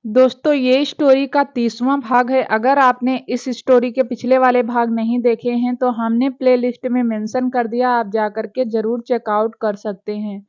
दोस्तों ये स्टोरी का 30वां भाग है। अगर आपने इस स्टोरी के पिछले वाले भाग नहीं देखे हैं तो हमने प्लेलिस्ट में मेंशन कर दिया, आप जाकर के जरूर चेकआउट कर सकते हैं।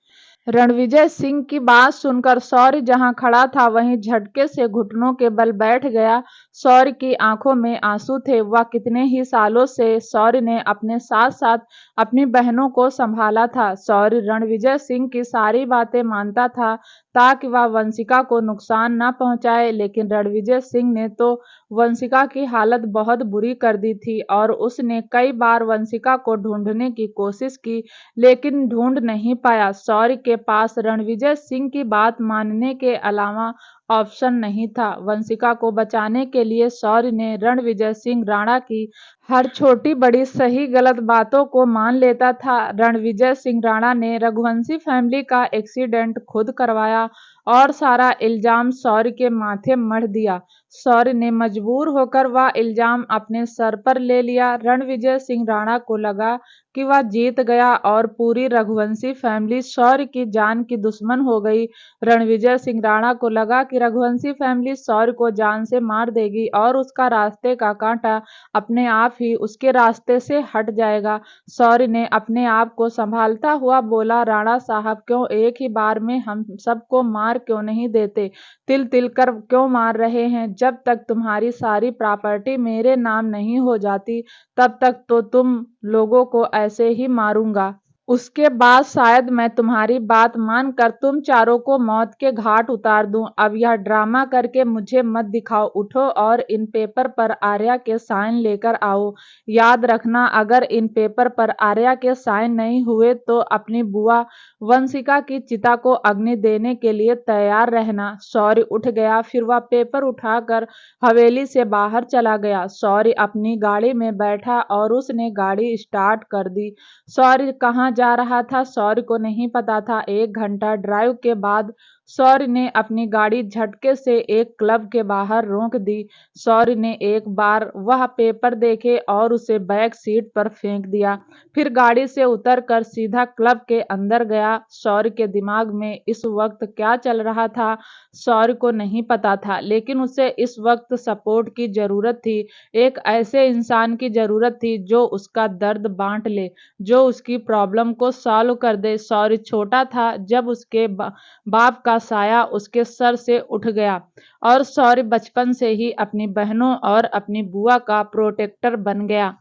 रणविजय सिंह की बात सुनकर शौर्य जहां खड़ा था वहीं झटके से घुटनों के बल बैठ गया। शौर्य की आंखों में आंसू थे। वह कितने ही सालों से शौर्य ने अपने साथ साथ अपनी बहनों को संभाला था। शौर्य रणविजय सिंह की सारी बातें मानता था ताकि वह वंशिका को नुकसान न पहुंचाए, लेकिन रणविजय सिंह ने तो वंशिका की हालत बहुत बुरी कर दी थी और उसने कई बार वंशिका को ढूंढने की कोशिश की लेकिन ढूंढ नहीं पाया। शौर्य के पास रणविजय सिंह की बात मानने के अलावा ऑप्शन नहीं था। वंशिका को बचाने के लिए शौर्य ने रणविजय सिंह राणा की हर छोटी बड़ी सही गलत बातों को मान लेता था। रणविजय सिंह राणा ने रघुवंशी फैमिली का एक्सीडेंट खुद करवाया और सारा इल्जाम शौर्य के माथे मढ़ दिया। शौर्य ने मजबूर होकर वह इल्जाम अपने सर पर ले लिया। रणविजय सिंह राणा को लगा कि वह जीत गया और पूरी रघुवंशी फैमिली शौर्य की जान की दुश्मन हो गई। रणविजय सिंह राणा को लगा कि रघुवंशी फैमिली शौर्य को जान से मार देगी और उसका रास्ते का कांटा अपने आप ही उसके रास्ते से हट जाएगा। शौर्य ने अपने आप को संभालता हुआ बोला, राणा साहब क्यों एक ही बार में हम सबको मार क्यों नहीं देते? तिल तिल कर क्यों मार रहे हैं? जब तक तुम्हारी सारी प्रॉपर्टी मेरे नाम नहीं हो जाती तब तक तो तुम लोगों को ऐसे ही मारूंगा। उसके बाद शायद मैं तुम्हारी बात मानकर तुम चारों को मौत के घाट उतार दूं। अब यह ड्रामा करके मुझे मत दिखाओ। उठो और इन पेपर पर आर्या के साइन लेकर आओ। याद रखना अगर इन पेपर पर आर्या के साइन नहीं हुए तो अपनी बुआ वंशिका की चिता को अग्नि देने के लिए तैयार रहना। शौर्य उठ गया। फिर वह पेपर उठाकर हवेली से बाहर चला गया। शौर्य अपनी गाड़ी में बैठा और उसने गाड़ी स्टार्ट कर दी। शौर्य कहाँ जा रहा था शौर्य को नहीं पता था। 1 घंटा ड्राइव के बाद शौर्य ने अपनी गाड़ी झटके से एक क्लब के बाहर रोक दी। शौर्य ने एक बार वह पेपर देखे और उसे बैक सीट पर फेंक दिया। फिर गाड़ी से उतरकर सीधा क्लब के अंदर गया। शौर्य के दिमाग में इस वक्त क्या चल रहा था शौर्य को नहीं पता था, लेकिन उसे इस वक्त सपोर्ट की जरूरत थी। एक ऐसे इंसान की जरूरत थी जो उसका दर्द बांट ले, जो उसकी प्रॉब्लम को सॉल्व कर दे। शौर्य छोटा था जब उसके बाप का साया उसके सर से उठ गया और शौर्य बचपन से ही अपनी बहनों और अपनी बुआ का प्रोटेक्टर बन गया।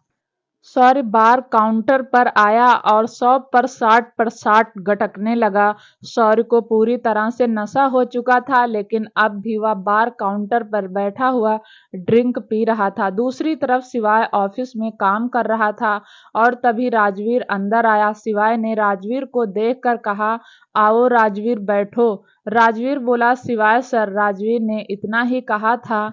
शौर्य बार काउंटर पर आया और 100 पर 60 पर 60 गटकने लगा। शौर्य को पूरी तरह से नशा हो चुका था, लेकिन अब भी वह बार काउंटर पर बैठा हुआ ड्रिंक पी रहा था। दूसरी तरफ शिवाय ऑफिस में काम कर रहा था और तभी राजवीर अंदर आया। शिवाय ने राजवीर को देखकर कहा, आओ राजवीर बैठो। राजवीर बोला, शिवाय सर। राजवीर ने इतना ही कहा था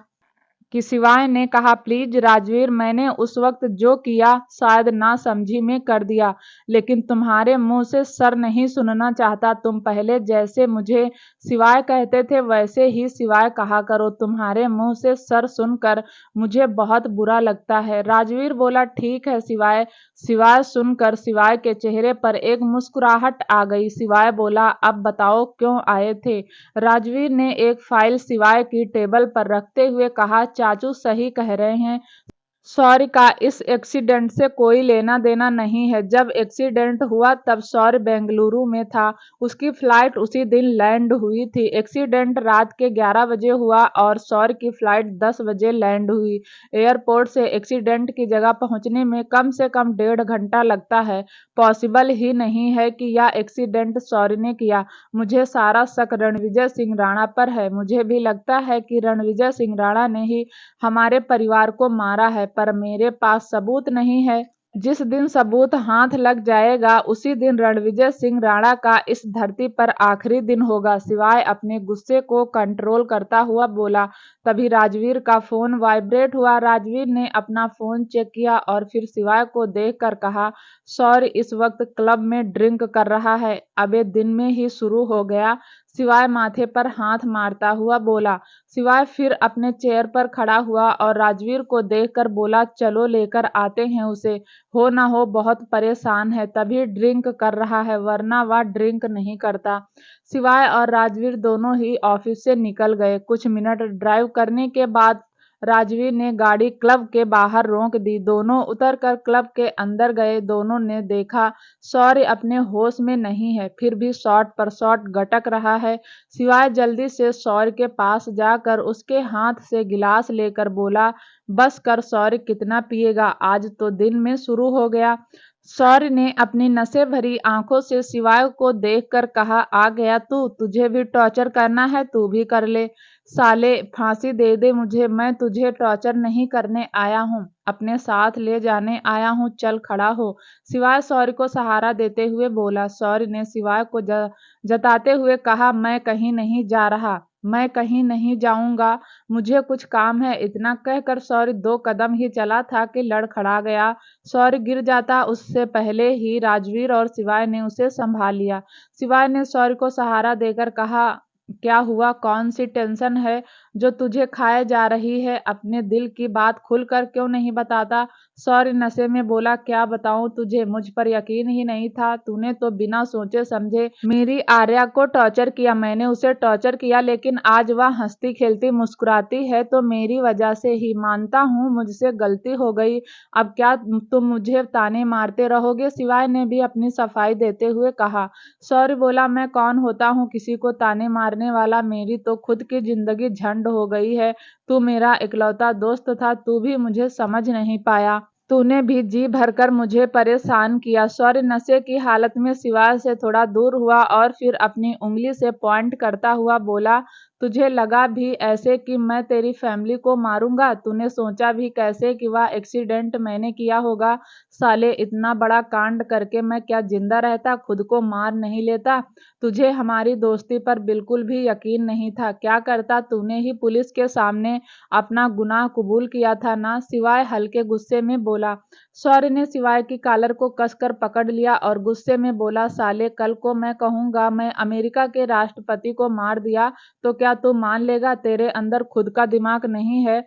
कि शिवाय ने कहा, प्लीज राजवीर, मैंने उस वक्त जो किया शायद ना समझी में कर दिया, लेकिन तुम्हारे मुंह से सर नहीं सुनना चाहता। तुम पहले जैसे मुझे शिवाय कहते थे वैसे ही शिवाय कहा करो। तुम्हारे मुंह से सर सुनकर मुझे बहुत बुरा लगता है। राजवीर बोला, ठीक है शिवाय। शिवाय सुनकर शिवाय के चेहरे पर एक मुस्कुराहट आ गई। शिवाय बोला, अब बताओ क्यों आए थे? राजवीर ने एक फाइल शिवाय की टेबल पर रखते हुए कहा, चाचू सही कह रहे हैं। शौर्य का इस एक्सीडेंट से कोई लेना देना नहीं है। जब एक्सीडेंट हुआ तब शौर्य बेंगलुरु में था। उसकी फ्लाइट उसी दिन लैंड हुई थी। एक्सीडेंट रात के 11 बजे हुआ और शौर्य की फ्लाइट 10 बजे लैंड हुई। एयरपोर्ट से एक्सीडेंट की जगह पहुंचने में कम से कम 1.5 घंटा लगता है। पॉसिबल ही नहीं है कि यह एक्सीडेंट शौर्य ने किया। मुझे सारा शक रणविजय सिंह राणा पर है। मुझे भी लगता है कि रणविजय सिंह राणा ने ही हमारे परिवार को मारा है, पर मेरे पास सबूत नहीं है। जिस दिन सबूत हाथ लग जाएगा उसी दिन रणविजय सिंह राणा का इस धरती पर आखिरी दिन होगा। शिवाय अपने गुस्से को कंट्रोल करता हुआ बोला। तभी राजवीर का फोन वाइब्रेट हुआ। राजवीर ने अपना फोन चेक किया और फिर शिवाय को देखकर कहा, शौर्य इस वक्त क्लब में ड्रिंक कर रहा है। अबे दिन में ही शुरू हो गया। शिवाय माथे पर हाथ मारता हुआ बोला। शिवाय फिर अपने चेयर पर खड़ा हुआ और राजवीर को देखकर बोला, चलो लेकर आते हैं उसे, हो ना हो बहुत परेशान है तभी ड्रिंक कर रहा है वरना वह ड्रिंक नहीं करता। शिवाय और राजवीर दोनों ही ऑफिस से निकल गए। कुछ मिनट ड्राइव करने के बाद राजवीर ने गाड़ी क्लब के बाहर रोक दी। दोनों उतरकर क्लब के अंदर गए। दोनों ने देखा शौर्य अपने होश में नहीं है, फिर भी शॉट पर शॉट गटक रहा है। शिवाय जल्दी से शौर्य के पास जाकर उसके हाथ से गिलास लेकर बोला, बस कर शौर्य, कितना पिएगा, आज तो दिन में शुरू हो गया। शौर्य ने अपनी नशे भरी आंखों से शिवाय को देखकर कहा, आ गया तू, तुझे भी टॉर्चर करना है, तू भी कर ले। साले, फांसी दे दे मुझे, मैं तुझे टॉर्चर नहीं करने आया हूँ, अपने साथ ले जाने आया हूँ, चल खड़ा हो। शिवाय शौर्य को सहारा देते हुए बोला। शौर्य ने शिवाय को जताते हुए कहा, मैं कहीं नहीं जा रहा, मैं कहीं नहीं जाऊंगा, मुझे कुछ काम है। इतना कहकर शौर्य 2 कदम ही चला था कि लड़खड़ा गया। शौर्य गिर जाता उससे पहले ही राजवीर और शिवाय ने उसे संभाल लिया। शिवाय ने शौर्य को सहारा देकर कहा, क्या हुआ, कौन सी टेंशन है जो तुझे खाए जा रही है, अपने दिल की बात खुलकर क्यों नहीं बताता। शौर्य नशे में बोला, क्या बताऊं तुझे, मुझ पर यकीन ही नहीं था, तूने तो बिना सोचे समझे मेरी आर्या को टॉर्चर किया, मैंने उसे टॉर्चर किया, लेकिन आज वह हंसती खेलती मुस्कुराती है तो मेरी वजह से ही, मानता हूँ मुझसे गलती हो गई, अब क्या तुम मुझे ताने मारते रहोगे। शिवाय ने भी अपनी सफाई देते हुए कहा। शौर्य बोला, मैं कौन होता हूँ किसी को ताने मारने वाला, मेरी तो खुद की जिंदगी झंड हो गई है, तू मेरा इकलौता दोस्त था, तू भी मुझे समझ नहीं पाया, तूने भी जी भरकर मुझे परेशान किया। शौर्य नशे की हालत में शिवाय से थोड़ा दूर हुआ और फिर अपनी उंगली से पॉइंट करता हुआ बोला, तुझे लगा भी ऐसे कि मैं तेरी फैमिली को मारूंगा, तूने सोचा भी कैसे कि वह एक्सीडेंट मैंने किया होगा। साले, इतना बड़ा कांड करके मैं क्या जिंदा रहता, खुद को मार नहीं लेता। तुझे हमारी दोस्ती पर बिल्कुल भी यकीन नहीं था, क्या करता, तूने ही पुलिस के सामने अपना गुनाह कबूल किया था ना। शिवाय हल्के गुस्से में बोला। शौर्य ने शिवाय की कॉलर को कसकर पकड़ लिया और गुस्से में बोला, साले, कल को मैं कहूंगा मैं अमेरिका के राष्ट्रपति को मार दिया तो क्या तू मान लेगा, तेरे अंदर खुद का दिमाग नहीं है,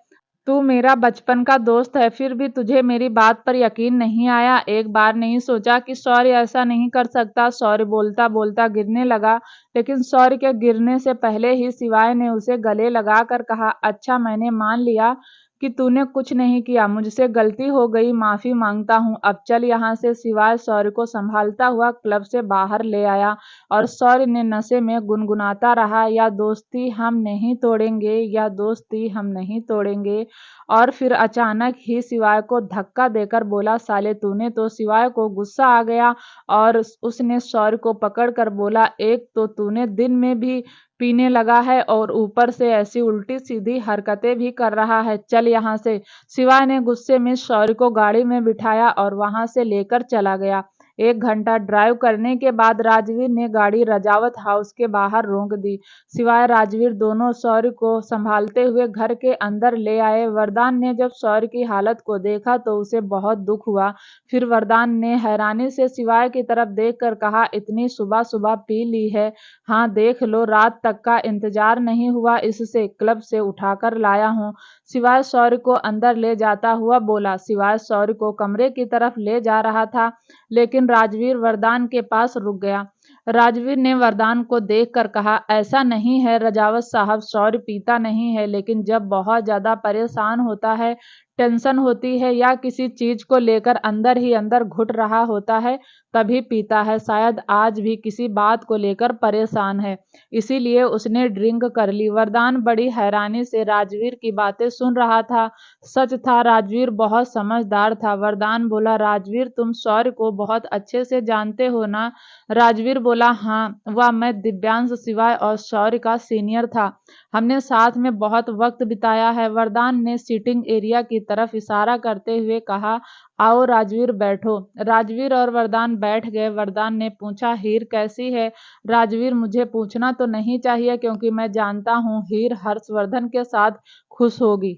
तू मेरा बचपन का दोस्त है, फिर भी तुझे मेरी बात पर यकीन नहीं आया, एक बार नहीं सोचा कि शौर्य ऐसा नहीं कर सकता। शौर्य बोलता बोलता गिरने लगा, लेकिन शौर्य के गिरने से पहले ही शिवाय ने उसे गले लगाकर कहा, अच्छा, मैंने मान लिया कि तूने कुछ नहीं किया, मुझसे गलती हो गई, माफी मांगता हूँ, अब चल यहाँ से। शिवाय शौर्य को संभालता हुआ क्लब से बाहर ले आया और शौर्य ने नशे में गुनगुनाता रहा, या दोस्ती हम नहीं तोड़ेंगे, या दोस्ती हम नहीं तोड़ेंगे। और फिर अचानक ही शिवाय को धक्का देकर बोला, साले, तूने तो। शिवाय को गुस्सा आ गया और उसने शौर्य को पकड़कर बोला, एक तो तूने दिन में भी पीने लगा है और ऊपर से ऐसी उल्टी सीधी हरकतें भी कर रहा है, चल यहाँ से। शिवाय ने गुस्से में शौर्य को गाड़ी में बिठाया और वहां से लेकर चला गया। 1 घंटा ड्राइव करने के बाद राजवीर ने गाड़ी रजावत हाउस के बाहर रोक दी। शिवाय राजवीर दोनों शौर्य को संभालते हुए घर के अंदर ले आए। वरदान ने जब शौर्य की हालत को देखा तो उसे बहुत दुख हुआ। फिर वरदान ने हैरानी से शिवाय की तरफ देखकर कहा, इतनी सुबह सुबह पी ली है, हाँ देख लो, रात तक का इंतजार नहीं हुआ इससे, क्लब से उठाकर लाया हूँ। शिवाय शौर्य को अंदर ले जाता हुआ बोला। शिवाय शौर्य को कमरे की तरफ ले जा रहा था, लेकिन राजवीर वरदान के पास रुक गया। राजवीर ने वरदान को देखकर कहा, ऐसा नहीं है रजावत साहब, शौर्य पीता नहीं है, लेकिन जब बहुत ज्यादा परेशान होता है, टेंशन होती है या किसी चीज को लेकर अंदर ही अंदर घुट रहा होता है, तभी पीता है, शायद आज भी किसी बात को लेकर परेशान है, इसीलिए उसने ड्रिंक कर ली। वरदान बड़ी हैरानी से राजवीर की बातें सुन रहा था। सच था, राजवीर बहुत समझदार था। वरदान बोला, राजवीर, तुम शौर्य को बहुत अच्छे से जानते हो ना। राजवीर बोला, हाँ, वह मैं दिव्यांश, शिवाय और शौर्य का सीनियर था, हमने साथ में बहुत वक्त बिताया है। वरदान ने सीटिंग एरिया की तरफ इशारा करते हुए कहा, आओ राजवीर, बैठो। राजवीर और वरदान बैठ गए। वरदान ने पूछा, हीर कैसी है। राजवीर, मुझे पूछना तो नहीं चाहिए क्योंकि मैं जानता हूँ हीर हर्षवर्धन के साथ खुश होगी।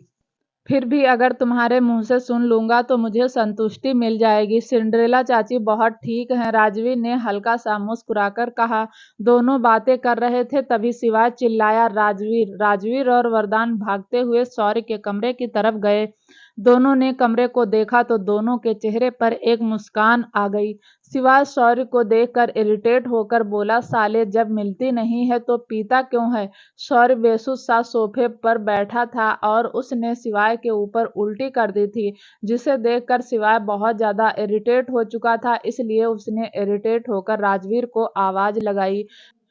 फिर भी अगर तुम्हारे मुंह से सुन लूंगा तो मुझे संतुष्टि मिल जाएगी। सिंड्रेला चाची बहुत ठीक हैं, राजवीर ने हल्का सा मुस्कुराकर कहा। दोनों बातें कर रहे थे तभी शिवाय चिल्लाया, राजवीर। राजवीर और वरदान भागते हुए शौर्य के कमरे की तरफ गए। दोनों ने कमरे को देखा तो दोनों के चेहरे पर एक मुस्कान आ गई। शिवाय शौर्य को देखकर इरिटेट होकर बोला, साले जब मिलती नहीं है तो पीता क्यों है? शौर्य बेसुध सा सोफे पर बैठा था और उसने शिवाय के ऊपर उल्टी कर दी थी, जिसे देखकर शिवाय बहुत ज्यादा इरिटेट हो चुका था। इसलिए उसने इरिटेट होकर राजवीर को आवाज लगाई।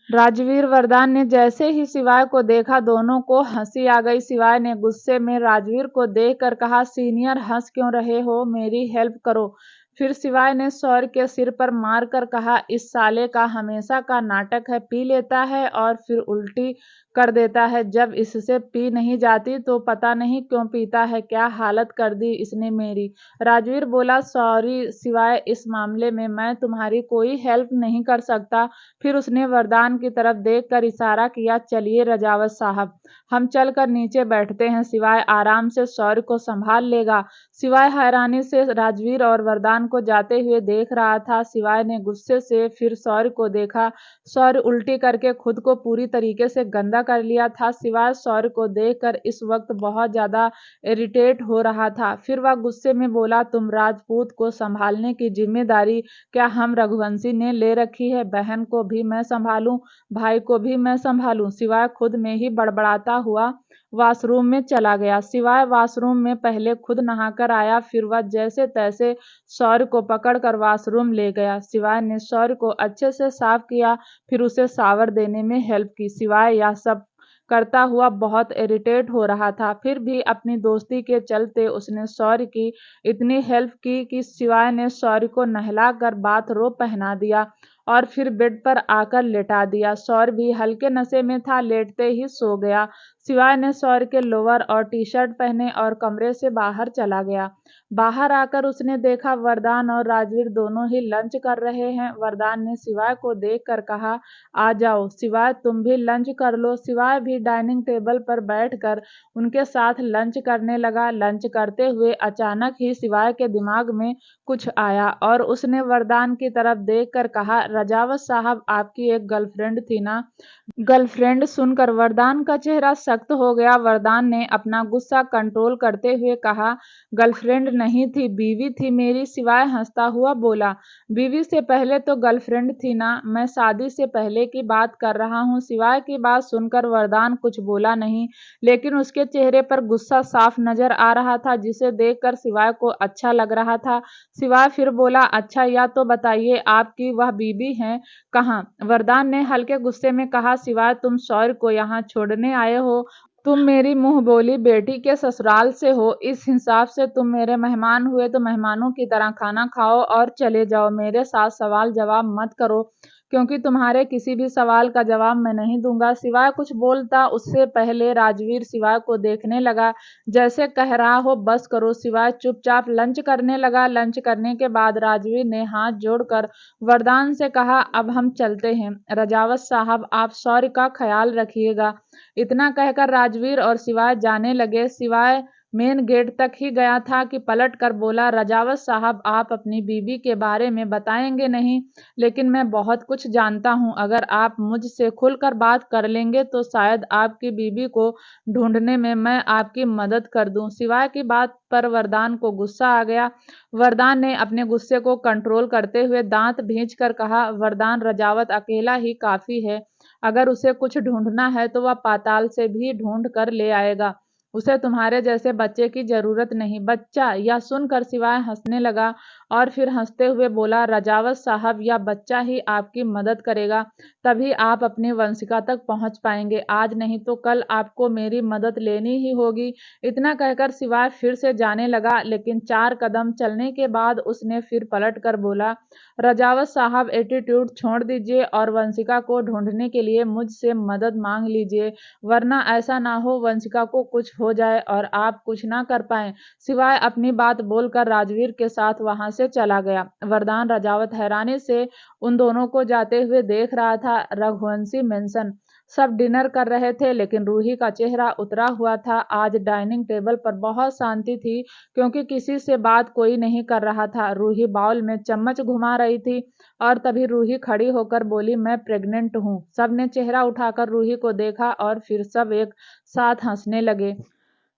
राजवीर। वरदान ने जैसे ही शिवाय को देखा दोनों को हंसी आ गई। शिवाय ने गुस्से में राजवीर को देखकर कहा, सीनियर हंस क्यों रहे हो, मेरी हेल्प करो। फिर शिवाय ने शौर्य के सिर पर मारकर कहा, इस साले का हमेशा का नाटक है, पी लेता है और फिर उल्टी कर देता है। जब इससे पी नहीं जाती तो पता नहीं क्यों पीता है। क्या हालत कर दी इसने मेरी। राजवीर बोला, सॉरी शिवाय, इस मामले में मैं तुम्हारी कोई हेल्प नहीं कर सकता। फिर उसने वरदान की तरफ देखकर इशारा किया, चलिए रजावत साहब, हम चलकर नीचे बैठते हैं, शिवाय आराम से शौर्य को संभाल लेगा। शिवाय हैरानी से राजवीर और वरदान को जाते हुए देख रहा था। शिवाय ने गुस्से से फिर शौर्य को देखा। शौर्य उल्टी करके खुद को पूरी तरीके से गंदा कर लिया था। शिवाय शौर्य को देखकर इस वक्त बहुत ज्यादा इरिटेट हो रहा था। फिर वह गुस्से में बोला, तुम राजपूत को संभालने की जिम्मेदारी क्या हम रघुवंशी ने ले रखी है? बहन को भी मैं संभालूं, भाई को भी मैं संभालूं। शिवाय खुद में ही बड़बड़ाता हुआ वॉशरूम में चला गया। शिवाय वॉशरूम में पहले खुद नहाकर आया, फिर वह जैसे तैसे शौर्य को पकड़कर वॉशरूम ले गया। शिवाय ने शौर्य को अच्छे से साफ किया, फिर उसे शावर देने में हेल्प की। शिवाय यह सब करता हुआ बहुत इरिटेट हो रहा था, फिर भी अपनी दोस्ती के चलते उसने शौर्य की इतनी हेल्प की कि शिवाय ने शौर्य को नहलाकर बाथरोब पहना दिया और फिर बेड पर आकर लेटा दिया। शौर्य भी हल्के नशे में था, लेटते ही सो गया। शिवाय ने शौर्य के लोअर और टी शर्ट पहने और कमरे से बाहर चला गया। बाहर आकर उसने देखा वरदान और राजवीर दोनों ही लंच कर रहे हैं। वरदान ने शिवाय को देखकर कहा, आ जाओ शिवाय, तुम भी लंच कर लो। शिवाय भी डाइनिंग टेबल पर बैठकर उनके साथ लंच करने लगा। लंच करते हुए अचानक ही शिवाय के दिमाग में कुछ आया और उसने वरदान की तरफ देखकर कहा, रजावत साहब, आपकी एक गर्लफ्रेंड थी ना? गर्लफ्रेंड सुनकर वरदान का चेहरा सख्त हो गया। वरदान ने अपना गुस्सा कंट्रोल करते हुए कहा, गर्लफ्रेंड नहीं थी, बीवी थी मेरी। शिवाय हंसता हुआ बोला, बीवी से पहले तो गर्लफ्रेंड थी ना? मैं शादी से पहले की बात कर रहा हूँ। शिवाय की बात सुनकर वरदान कुछ बोला नहीं, लेकिन उसके चेहरे पर गुस्सा साफ नजर आ रहा था, जिसे देखकर शिवाय को अच्छा लग रहा था। शिवाय फिर बोला, अच्छा या तो बताइए, आपकी वह बीवी है कहाँ? वरदान ने हल्के गुस्से में कहा, शिवाय तुम शौर्य को यहाँ छोड़ने आए हो? तुम मेरी मुंह बोली बेटी के ससुराल से हो, इस हिसाब से तुम मेरे मेहमान हुए तो मेहमानों की तरह खाना खाओ और चले जाओ। मेरे साथ सवाल जवाब मत करो, क्योंकि तुम्हारे किसी भी सवाल का जवाब मैं नहीं दूंगा। शिवाय कुछ बोलता उससे पहले राजवीर शिवाय को देखने लगा, जैसे कह रहा हो बस करो। शिवाय चुपचाप लंच करने लगा। लंच करने के बाद राजवीर ने हाथ जोड़कर वरदान से कहा, अब हम चलते हैं। रजावत साहब, आप शौर्य का ख्याल रखिएगा। इतना कहकर राजवीर और शिवाय जाने लगे। शिवाय मेन गेट तक ही गया था कि पलट कर बोला, रजावत साहब, आप अपनी बीवी के बारे में बताएंगे नहीं, लेकिन मैं बहुत कुछ जानता हूँ। अगर आप मुझसे खुलकर बात कर लेंगे तो शायद आपकी बीवी को ढूंढने में मैं आपकी मदद कर दूं। शिवाय की बात पर वरदान को गुस्सा आ गया। वरदान ने अपने गुस्से को कंट्रोल करते हुए दांत भींच कर कहा, वरदान, रजावत अकेला ही काफी है। अगर उसे कुछ ढूंढना है तो वह पाताल से भी ढूंढ कर ले आएगा। उसे तुम्हारे जैसे बच्चे की जरूरत नहीं। बच्चा? यह सुनकर शिवाय हंसने लगा और फिर हंसते हुए बोला, रजावत साहब, यह बच्चा ही आपकी मदद करेगा, तभी आप अपनी वंशिका तक पहुंच पाएंगे। आज नहीं तो कल आपको मेरी मदद लेनी ही होगी। इतना कहकर शिवाय फिर से जाने लगा, लेकिन 4 कदम चलने के बाद उसने फिर पलट कर बोला, रजावत साहब, एटीट्यूड छोड़ दीजिए और वंशिका को ढूंढने के लिए मुझसे मदद मांग लीजिए, वरना ऐसा ना हो वंशिका को कुछ हो जाए और आप कुछ ना कर पाए। शिवाय अपनी बात बोलकर राजवीर के साथ वहां से चला गया। वरदान रजावत हैरानी से उन दोनों को जाते हुए देख रहा था। रघुवंशी मेंशन सब डिनर कर रहे थे, लेकिन रूही का चेहरा उतरा हुआ था। आज डाइनिंग टेबल पर बहुत शांति थी, क्योंकि किसी से बात कोई नहीं कर रहा था। रूही बाउल में चम्मच घुमा रही थी और तभी रूही खड़ी होकर बोली, मैं प्रेग्नेंट हूँ। सबने चेहरा उठाकर रूही को देखा और फिर सब एक साथ हंसने लगे।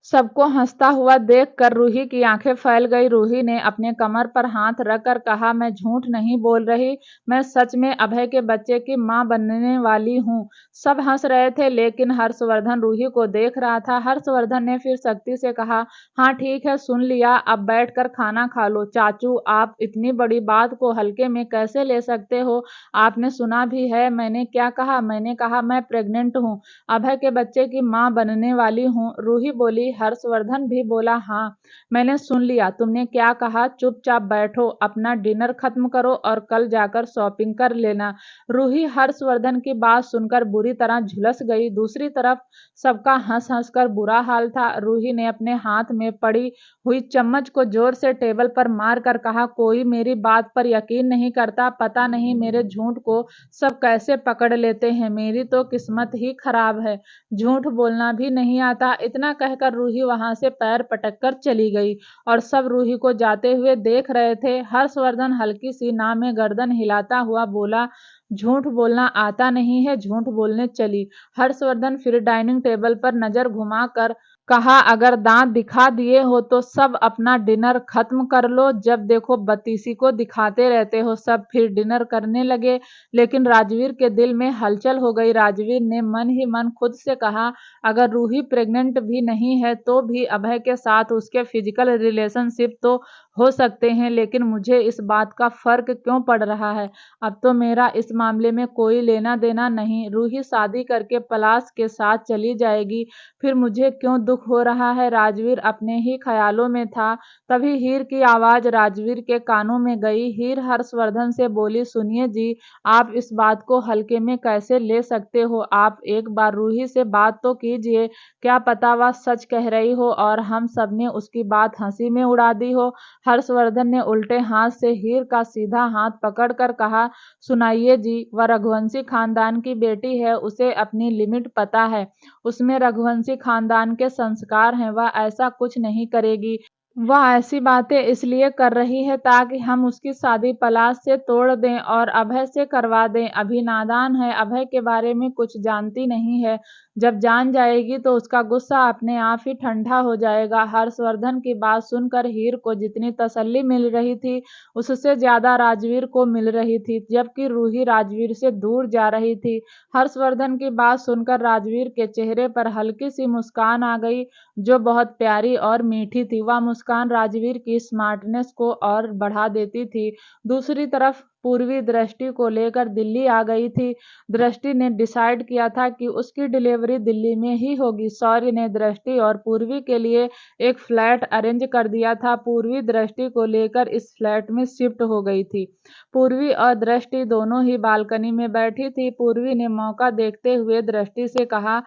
सबको हंसता हुआ देखकर रूही की आंखें फैल गई। रूही ने अपने कमर पर हाथ रखकर कहा, मैं झूठ नहीं बोल रही, मैं सच में अभय के बच्चे की मां बनने वाली हूँ। सब हंस रहे थे, लेकिन हर्षवर्धन रूही को देख रहा था। हर्षवर्धन ने फिर शक्ति से कहा, हाँ ठीक है, सुन लिया, अब बैठकर खाना खा लो। चाचू, आप इतनी बड़ी बात को हल्के में कैसे ले सकते हो? आपने सुना भी है मैंने क्या कहा? मैंने कहा मैं प्रेग्नेंट हूँ, अभय के बच्चे की मां बनने वाली हूँ। रूही बोली। हर्षवर्धन भी बोला, हाँ मैंने सुन लिया, तुमने क्या कहा। चुपचाप बैठो, अपना डिनर खत्म करो और कल जाकर शॉपिंग कर लेना। रूही हर्षवर्धन की बात सुनकर बुरी तरह झुलस गई। दूसरी तरफ सबका हंस हंस कर बुरा हाल था। रूही ने अपने हाथ में पड़ी हुई चम्मच को जोर से टेबल पर मार कर कहा, कोई मेरी बात पर यकीन नहीं करता। पता नहीं मेरे झूठ को सब कैसे पकड़ लेते हैं। मेरी तो किस्मत ही खराब है, झूठ बोलना भी नहीं आता। इतना कहकर रूही वहां से पैर पटक कर चली गई और सब रूही को जाते हुए देख रहे थे। हर्षवर्धन हल्की सी ना में गर्दन हिलाता हुआ बोला, झूठ बोलना आता नहीं है, झूठ बोलने चली। हर्षवर्धन फिर डाइनिंग टेबल पर नजर घुमाकर कहा, अगर दांत दिखा दिए हो तो सब अपना डिनर खत्म कर लो, जब देखो बत्तीसी को दिखाते रहते हो। सब फिर डिनर करने लगे, लेकिन राजवीर के दिल में हलचल हो गई। राजवीर ने मन ही मन खुद से कहा, अगर रूही प्रेग्नेंट भी नहीं है तो भी अभय के साथ उसके फिजिकल रिलेशनशिप तो हो सकते हैं, लेकिन मुझे इस बात का फर्क क्यों पड़ रहा है? अब तो मेरा इस मामले में कोई लेना देना नहीं। रूही शादी करके पलाश के साथ चली जाएगी, फिर मुझे क्यों दुख हो रहा है? राजवीर अपने ही ख्यालों में था। तभी हीर की आवाज राजवीर के कानों में गई। हीर हर्षवर्धन से बोली, सुनिए जी, आप इस बात को हल्के में कैसे ले सकते हो? आप एक बार रूही से बात तो कीजिए, क्या पता वह सच कह रही हो और हम सब ने उसकी बात हंसी में उड़ा दी हो। हर्षवर्धन ने उल्टे हाथ से हीर का सीधा हाथ पकड़कर कहा, सुनाइए जी, वह रघुवंशी खानदान की बेटी है, उसे अपनी लिमिट पता है, उसमें रघुवंशी खानदान के संस्कार हैं, वह ऐसा कुछ नहीं करेगी। वह ऐसी बातें इसलिए कर रही है ताकि हम उसकी शादी पलाश से तोड़ दें और अभय से करवा दें। अभी नादान है, अभय के बारे में कुछ जानती नहीं है, जब जान जाएगी तो उसका गुस्सा अपने आप ही ठंडा हो जाएगा। हर्षवर्धन की बात सुनकर हीर को जितनी तसल्ली मिल रही थी, उससे ज्यादा राजवीर को मिल रही थी, जबकि रूही राजवीर से दूर जा रही थी। हर्षवर्धन की बात सुनकर राजवीर के चेहरे पर हल्की सी मुस्कान आ गई, जो बहुत प्यारी और मीठी थी। वह मुस्कान राजवीर की स्मार्टनेस को और बढ़ा देती थी। दूसरी तरफ पूर्वी दृष्टि को लेकर दिल्ली आ गई थी। दृष्टि ने डिसाइड किया था कि उसकी डिलीवरी दिल्ली में ही होगी। शौर्य ने दृष्टि और पूर्वी के लिए एक फ्लैट अरेंज कर दिया था। पूर्वी दृष्टि को लेकर इस फ्लैट में शिफ्ट हो गई थी। पूर्वी और दृष्टि दोनों ही बालकनी में बैठी थी। पूर्वी ने मौका देखते हुए दृष्टि से कहा,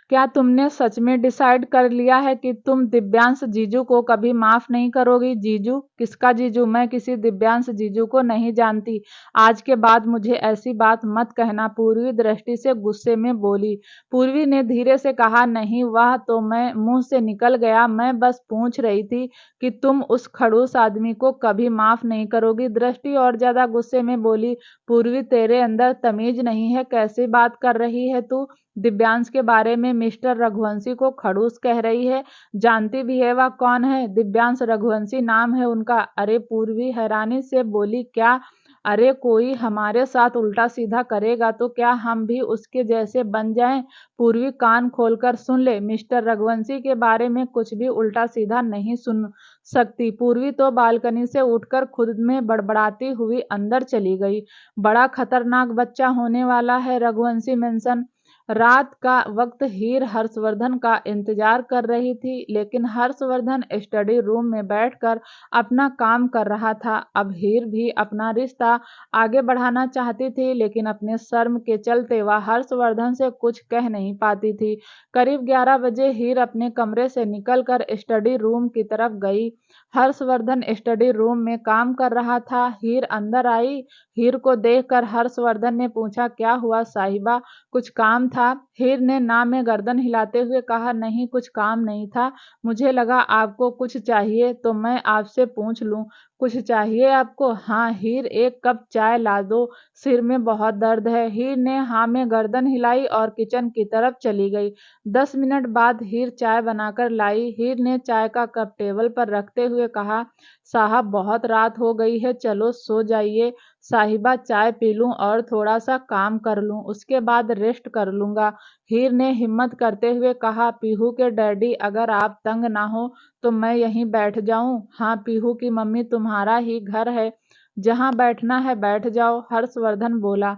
क्या तुमने सच में डिसाइड कर लिया है कि तुम दिव्यांश जीजू को कभी माफ नहीं करोगी? जीजू? किसका जीजू? मैं किसी दिव्यांश जीजू को नहीं जानती। आज के बाद मुझे ऐसी बात मत कहना, पूर्वी दृष्टि से गुस्से में बोली। पूर्वी ने धीरे से कहा, नहीं, वह तो मैं मुंह से निकल गया, मैं बस पूछ रही थी कि तुम उस खड़ूस आदमी को कभी माफ नहीं करोगी। दृष्टि और ज्यादा गुस्से में बोली, पूर्वी, तेरे अंदर तमीज नहीं है, कैसी बात कर रही है तू? दिव्यांश के बारे में मिस्टर रघुवंशी को खड़ूस कह रही है? जानती भी है वह कौन है? दिव्यांश रघुवंशी नाम है उनका। अरे पूर्वी हैरानी से बोली, क्या? अरे कोई हमारे साथ उल्टा सीधा करेगा तो क्या हम भी उसके जैसे बन जाएं? पूर्वी कान खोलकर सुन ले, मिस्टर रघुवंशी के बारे में कुछ भी उल्टा सीधा नहीं सुन सकती। पूर्वी तो बालकनी से उठकर खुद में बड़बड़ाती हुई अंदर चली गई। बड़ा खतरनाक बच्चा होने वाला है रघुवंशी मेंशन। रात का वक्त हीर हर्षवर्धन का इंतजार कर रही थी, लेकिन हर्षवर्धन स्टडी रूम में बैठकर अपना काम कर रहा था। अब हीर भी अपना रिश्ता आगे बढ़ाना चाहती थी, लेकिन अपने शर्म के चलते वह हर्षवर्धन से कुछ कह नहीं पाती थी। करीब 11 बजे हीर अपने कमरे से निकलकर स्टडी रूम की तरफ गई। हर्षवर्धन स्टडी रूम में काम कर रहा था। हीर अंदर आई। हीर को देखकर हर्षवर्धन ने पूछा, क्या हुआ साहिबा, कुछ काम था? हीर ने ना में गर्दन हिलाते हुए कहा, नहीं कुछ काम नहीं था, मुझे लगा आपको कुछ चाहिए तो मैं आपसे पूछ लूं। कुछ चाहिए आपको? हाँ हीर, एक कप चाय ला दो, सिर में बहुत दर्द है। हीर ने हाँ में गर्दन हिलाई और किचन की तरफ चली गई। 10 मिनट बाद हीर चाय बनाकर लाई। हीर ने चाय का कप टेबल पर रखते हुए कहा, साहब बहुत रात हो गई है, चलो सो जाइए। साहिबा चाय पी लूं और थोड़ा सा काम कर लूं, उसके बाद रेस्ट कर लूंगा। हीर ने हिम्मत करते हुए कहा, पीहू के डैडी अगर आप तंग ना हो तो मैं यहीं बैठ जाऊं? हाँ पीहू की मम्मी, तुम्हारा ही घर है, जहां बैठना है बैठ जाओ, हर्षवर्धन बोला।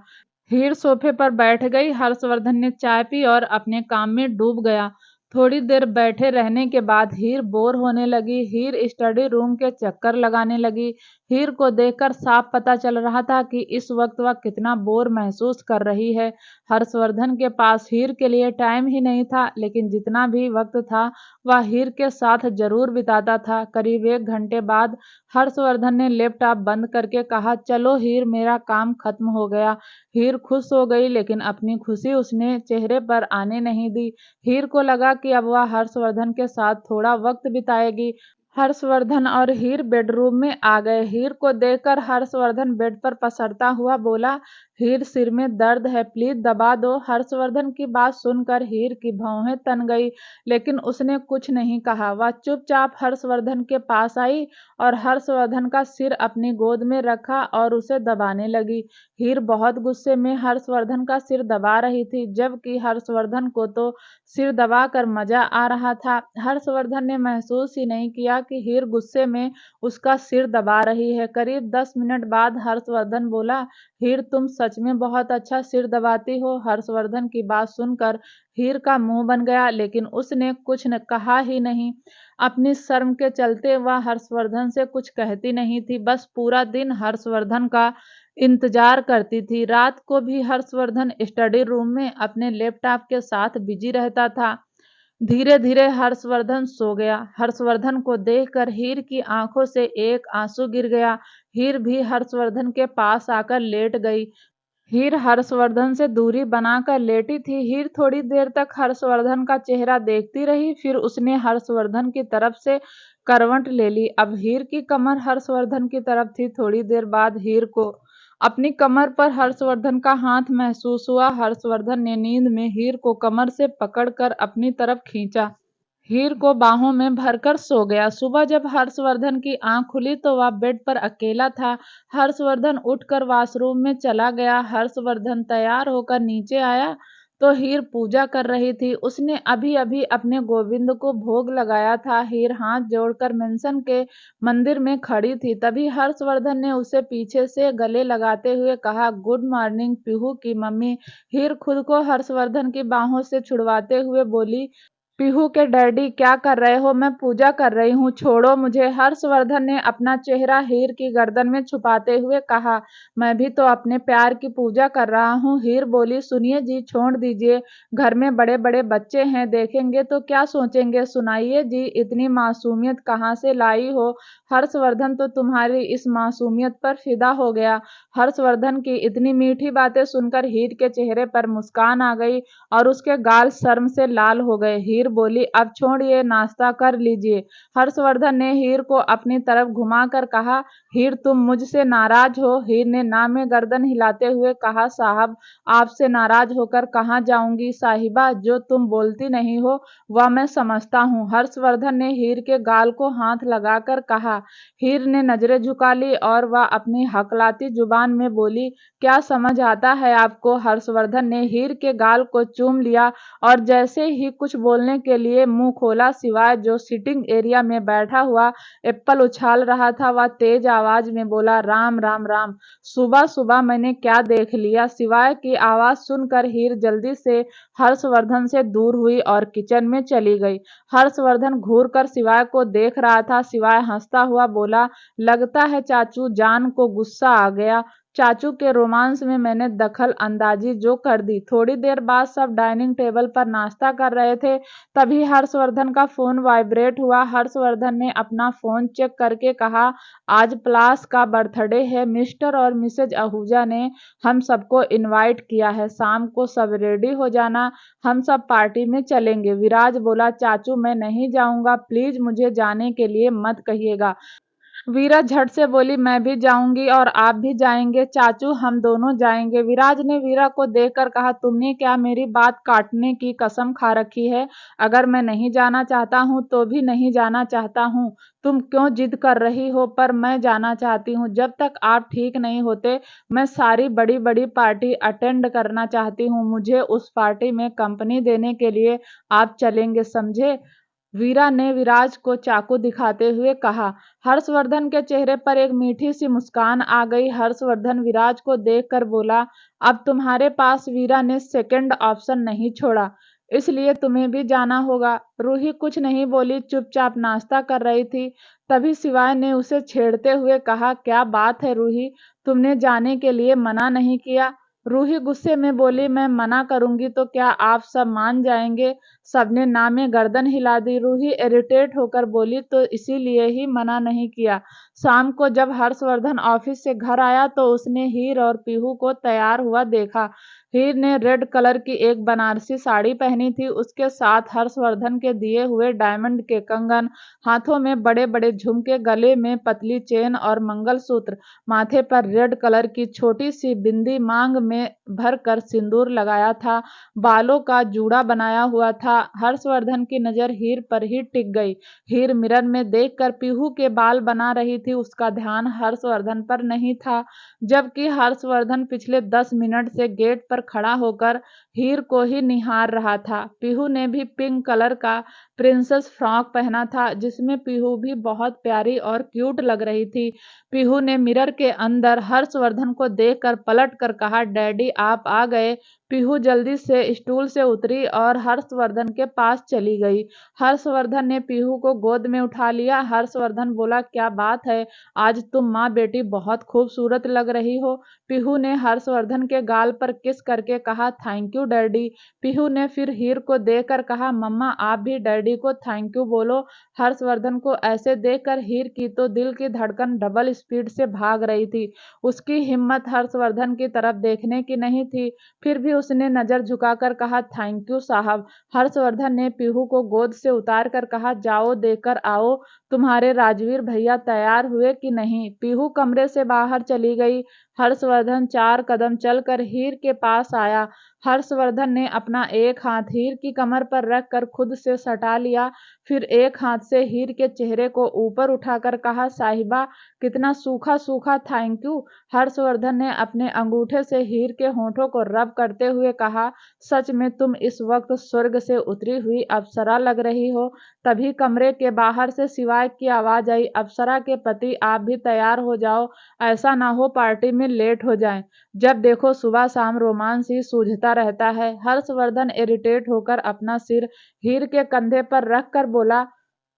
हीर सोफे पर बैठ गई। हर्षवर्धन ने चाय पी और अपने काम में डूब गया। थोड़ी देर बैठे रहने के बाद हीर बोर होने लगी। हीर स्टडी रूम के चक्कर लगाने लगी। हीर को देखकर साफ पता चल रहा था कि इस वक्त वह कितना बोर महसूस कर रही है। हर्षवर्धन के पास हीर के लिए टाइम ही नहीं था, लेकिन जितना भी वक्त था वह हीर के साथ जरूर बिताता था। करीब 1 घंटे बाद हर्षवर्धन ने लैपटॉप बंद करके कहा, चलो हीर, मेरा काम खत्म हो गया। हीर खुश हो गई, लेकिन अपनी खुशी उसने चेहरे पर आने नहीं दी। हीर को लगा कि अब वह हर्षवर्धन के साथ थोड़ा वक्त बिताएगी। हर्षवर्धन और हीर बेडरूम में आ गए। हीर को देखकर हर्षवर्धन बेड पर पसरता हुआ बोला, हीर सिर में दर्द है, प्लीज दबा दो। हर्षवर्धन की बात सुनकर हीर की भौहें तन गई, लेकिन उसने कुछ नहीं कहा। वह चुपचाप हर्षवर्धन के पास आई और हर्षवर्धन का सिर अपनी गोद में रखा और उसे दबाने लगी। हीर बहुत गुस्से में हर्षवर्धन का सिर दबा रही थी, जबकि हर्षवर्धन को तो सिर दबाकर मजा आ रहा था। हर्षवर्धन ने महसूस ही नहीं किया कि हीर गुस्से में उसका सिर दबा रही है। करीब 10 मिनट बाद हर्षवर्धन बोला, हीर तुम सच में बहुत अच्छा सिर दबाती हो। हर्षवर्धन की बात सुनकर हीर का मुंह बन गया, लेकिन उसने कुछ न कहा ही नहीं। अपनी शर्म के चलते वह हर्षवर्धन से कुछ कहती नहीं थी, बस पूरा दिन हर्षवर्धन का इंतजार करती थी। रात को भी हर्षवर्धन स्टडी रूम में अपने लैपटॉप के साथ बिजी रहता था। धीरे धीरे हर्षवर्धन सो गया। हर्षवर्धन को देखकर हीर की आंखों से एक आंसू गिर गया। हीर भी हर्षवर्धन के पास आकर लेट गई। हीर हर्षवर्धन से दूरी बनाकर लेटी थी। हीर थोड़ी देर तक हर्षवर्धन का चेहरा देखती रही, फिर उसने हर्षवर्धन की तरफ से करवट ले ली। अब हीर की कमर हर्षवर्धन की तरफ थी। थोड़ी देर बाद हीर को अपनी कमर पर हर्षवर्धन का हाथ महसूस हुआ। हर्षवर्धन ने नींद में हीर को कमर से पकड़कर अपनी तरफ खींचा। हीर को बाहों में भरकर सो गया। सुबह जब हर्षवर्धन की आंख खुली तो वह बेड पर अकेला था। हर्षवर्धन उठकर वॉशरूम में चला गया। हर्षवर्धन तैयार होकर नीचे आया तो हीर पूजा कर रही थी। उसने अभी अभी अपने गोविंद को भोग लगाया था। हीर हाथ जोड़कर मेंशन के मंदिर में खड़ी थी। तभी हर्षवर्धन ने उसे पीछे से गले लगाते हुए कहा, गुड मॉर्निंग पीहू की मम्मी। हीर खुद को हर्षवर्धन की बाहों से छुड़वाते हुए बोली, पीहू के डैडी क्या कर रहे हो? मैं पूजा कर रही हूँ, छोड़ो मुझे। हर्षवर्धन ने अपना चेहरा हीर की गर्दन में छुपाते हुए कहा, मैं भी तो अपने प्यार की पूजा कर रहा हूँ। हीर बोली, सुनिए जी, छोड़ दीजिए, घर में बड़े बड़े बच्चे हैं, देखेंगे तो क्या सोचेंगे। सुनाइए जी, इतनी मासूमियत कहाँ से लाई हो? हर्षवर्धन तो तुम्हारी इस मासूमियत पर फिदा हो गया। हर्षवर्धन की इतनी मीठी बातें सुनकर हीर के चेहरे पर मुस्कान आ गई और उसके गाल शर्म से लाल हो गए। हीर बोली, अब छोड़िए, नाश्ता कर लीजिए। हर्षवर्धन ने हीर को अपनी तरफ घुमाकर कहा, हीर तुम मुझसे नाराज हो? हीर ने ना में गर्दन हिलाते हुए कहा, साहब आपसे नाराज होकर कहाँ जाऊंगी। साहिबा, जो तुम बोलती नहीं हो वह मैं समझता हूँ। हर्षवर्धन ने हीर के गाल को हाथ लगाकर कहा। हीर ने नजरें झुका ली और वह अपनी हकलाती जुबान में बोली, क्या समझ आता है आपको? हर्षवर्धन ने हीर के गाल को चूम लिया और जैसे ही कुछ बोलने के लिए मुंह खोला, सिवाय जो सिटिंग एरिया में बैठा हुआ एप्पल उछाल रहा था, वह तेज आवाज में बोला, राम राम राम। सुबह सुबह मैंने क्या देख लिया? सिवाय की आवाज सुनकर हीर जल्दी से हर्षवर्धन से दूर हुई और किचन में चली गई। हर्षवर्धन घूर कर सिवाय को देख रहा था। सिवाय हंसता हुआ बोला, लगता है चाचू जान को गुस्सा आ गया। चाचू के रोमांस में मैंने दखल अंदाजी जो कर दी। थोड़ी देर बाद सब डाइनिंग टेबल पर नाश्ता कर रहे थे, तभी हर्षवर्धन का फोन वाइब्रेट हुआ। हर्षवर्धन ने अपना फोन चेक करके कहा, आज पलाश का बर्थडे है, मिस्टर और मिसेज आहूजा ने हम सबको इनवाइट किया है, शाम को सब रेडी हो जाना, हम सब पार्टी में चलेंगे। विराज बोला, चाचू मैं नहीं जाऊंगा, प्लीज मुझे जाने के लिए मत कहिएगा। वीरा झट से बोली, मैं भी जाऊंगी और आप भी जाएंगे चाचू, हम दोनों जाएंगे। विराज ने वीरा को देखकर कहा, तुमने क्या मेरी बात काटने की कसम खा रखी है? अगर मैं नहीं जाना चाहता हूँ तो भी नहीं जाना चाहता हूँ। तुम क्यों जिद कर रही हो? पर मैं जाना चाहती हूँ। जब तक आप ठीक नहीं होते मैं सारी बड़ी बड़ी पार्टी अटेंड करना चाहती हूँ। मुझे उस पार्टी में कंपनी देने के लिए आप चलेंगे, समझे? वीरा ने विराज को चाकू दिखाते हुए कहा। हर्षवर्धन के चेहरे पर एक मीठी सी मुस्कान आ गई। हर्षवर्धन विराज को देखकर बोला, अब तुम्हारे पास वीरा ने सेकंड ऑप्शन नहीं छोड़ा, इसलिए तुम्हें भी जाना होगा। रूही कुछ नहीं बोली, चुपचाप नाश्ता कर रही थी। तभी शिवाय ने उसे छेड़ते हुए कहा, क्या बात है रूही, तुमने जाने के लिए मना नहीं किया? रूही गुस्से में बोली, मैं मना करूंगी तो क्या आप सब मान जाएंगे? सबने ना में गर्दन हिला दी। रूही इरिटेट होकर बोली, तो इसीलिए ही मना नहीं किया। शाम को जब हर्षवर्धन ऑफिस से घर आया तो उसने हीर और पीहू को तैयार हुआ देखा। हीर ने रेड कलर की एक बनारसी साड़ी पहनी थी, उसके साथ हर्षवर्धन के दिए हुए डायमंड के कंगन, हाथों में बड़े बड़े झुमके, गले में पतली चेन और मंगलसूत्र, माथे पर रेड कलर की छोटी सी बिंदी, मांग में भरकर सिंदूर लगाया था, बालों का जूड़ा बनाया हुआ था। हर्षवर्धन की नजर हीर पर ही टिक गई। हीर मिरर में देखकर पीहू के बाल बना रही थी, उसका ध्यान हर्षवर्धन पर नहीं था, जबकि हर्षवर्धन पिछले 10 मिनट से गेट पर खड़ा होकर हीर को ही निहार रहा था। पीहू ने भी पिंक कलर का प्रिंसेस फ्रॉक पहना था, जिसमें पीहू भी बहुत प्यारी और क्यूट लग रही थी। पीहू ने मिरर के अंदर हर्षवर्धन को देखकर पलट कर कहा, डैडी आप आ गए। पीहू जल्दी से स्टूल से उतरी और हर्षवर्धन के पास चली गई। हर्षवर्धन ने पीहू को गोद में उठा लिया। हर्षवर्धन बोला, क्या बात है, आज तुम माँ बेटी बहुत खूबसूरत लग रही हो। पीहू ने हर्षवर्धन के गाल पर किस करके कहा, थैंक यू डैडी। पीहू ने फिर हीर को देखकर कहा, मम्मा आप भी डैडी को थैंक यू बोलो। हर्षवर्धन को ऐसे देखकर हीर की तो दिल की धड़कन डबल स्पीड से भाग रही थी। उसकी हिम्मत हर्षवर्धन की तरफ देखने की नहीं थी, फिर भी उसने नजर झुकाकर कहा, थैंक यू साहब। हर्षवर्धन ने पीहू को गोद से उतार कर कहा, जाओ देकर आओ तुम्हारे राजवीर भैया तैयार हुए कि नहीं। पीहू कमरे से बाहर चली गई। हर्षवर्धन 4 कदम चलकर हीर के पास आया। हर्षवर्धन ने अपना एक हाथ हीर की कमर पर रखकर खुद से सटा लिया, फिर एक हाथ से हीर के चेहरे को ऊपर उठाकर कहा, साहिबा कितना सूखा सूखा थैंक यू। हर्षवर्धन ने अपने अंगूठे से हीर के होठों को रब करते हुए कहा, सच में तुम इस वक्त स्वर्ग से उतरी हुई अप्सरा लग रही हो। तभी कमरे के बाहर से शिवाय की आवाज आई, अप्सरा के पति आप भी तैयार हो जाओ, ऐसा ना हो पार्टी में लेट हो जाएं। जब देखो सुबह शाम रोमांस ही सूझता रहता है। हर्षवर्धन इरिटेट होकर अपना सिर हीर के कंधे पर रख कर बोला,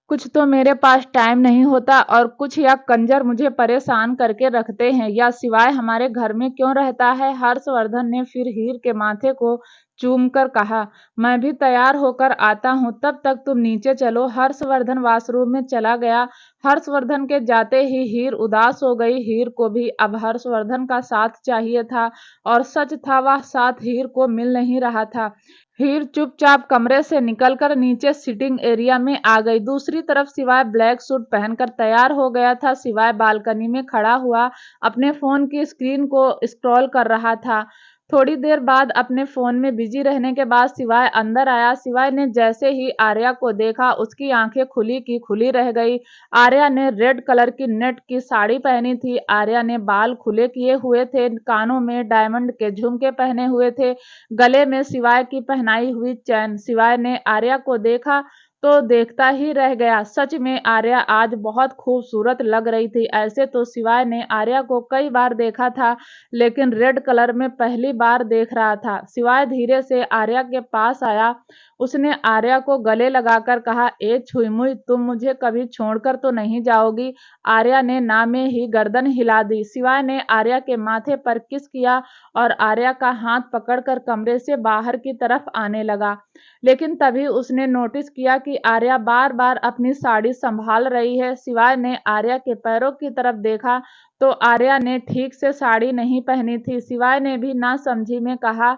कुछ तो मेरे पास टाइम नहीं होता और कुछ या कंजर मुझे परेशान करके रखते हैं, या सिवाय हमारे घर में क्यों रहता है। हर्षवर्धन ने फिर हीर के माथे को चूमकर कहा, मैं भी तैयार होकर आता हूँ, तब तक तुम नीचे चलो। हर्षवर्धन वॉशरूम में चला गया। हर्षवर्धन के जाते ही हीर उदास हो गई। हीर को भी अब हर्षवर्धन का साथ चाहिए था, और सच था वह साथ हीर को मिल नहीं रहा था। हीर चुपचाप कमरे से निकलकर नीचे सिटिंग एरिया में आ गई। दूसरी तरफ शिवाय ब्लैक सूट पहनकर तैयार हो गया था। शिवाय बालकनी में खड़ा हुआ अपने फोन की स्क्रीन को स्क्रॉल कर रहा था। थोड़ी देर बाद अपने फोन में बिजी रहने के बाद शिवाय अंदर आया। शिवाय ने जैसे ही आर्या को देखा उसकी आंखें खुली की खुली रह गई। आर्या ने रेड कलर की नेट की साड़ी पहनी थी। आर्या ने बाल खुले किए हुए थे, कानों में डायमंड के झुमके पहने हुए थे, गले में शिवाय की पहनाई हुई चैन। शिवाय ने आर्या को देखा तो देखता ही रह गया। सच में आर्या आज बहुत खूबसूरत लग रही थी। ऐसे तो शिवाय ने आर्या को कई बार देखा था, लेकिन रेड कलर में पहली बार देख रहा था। शिवाय धीरे से आर्या के पास आया। उसने आर्या को गले लगाकर कहा, ए छुईमुई, तुम मुझे कभी छोड़कर तो नहीं जाओगी? आर्या ने ना में ही गर्दन हिला दी। शिवाय ने आर्या के माथे पर किस किया और आर्या का हाथ पकड़कर कमरे से बाहर की तरफ आने लगा। लेकिन तभी उसने नोटिस किया कि आर्या बार बार अपनी साड़ी संभाल रही है। शिवाय ने आर्या के पैरों की तरफ देखा तो आर्या ने ठीक से साड़ी नहीं पहनी थी। शिवाय ने भी ना समझी में कहा,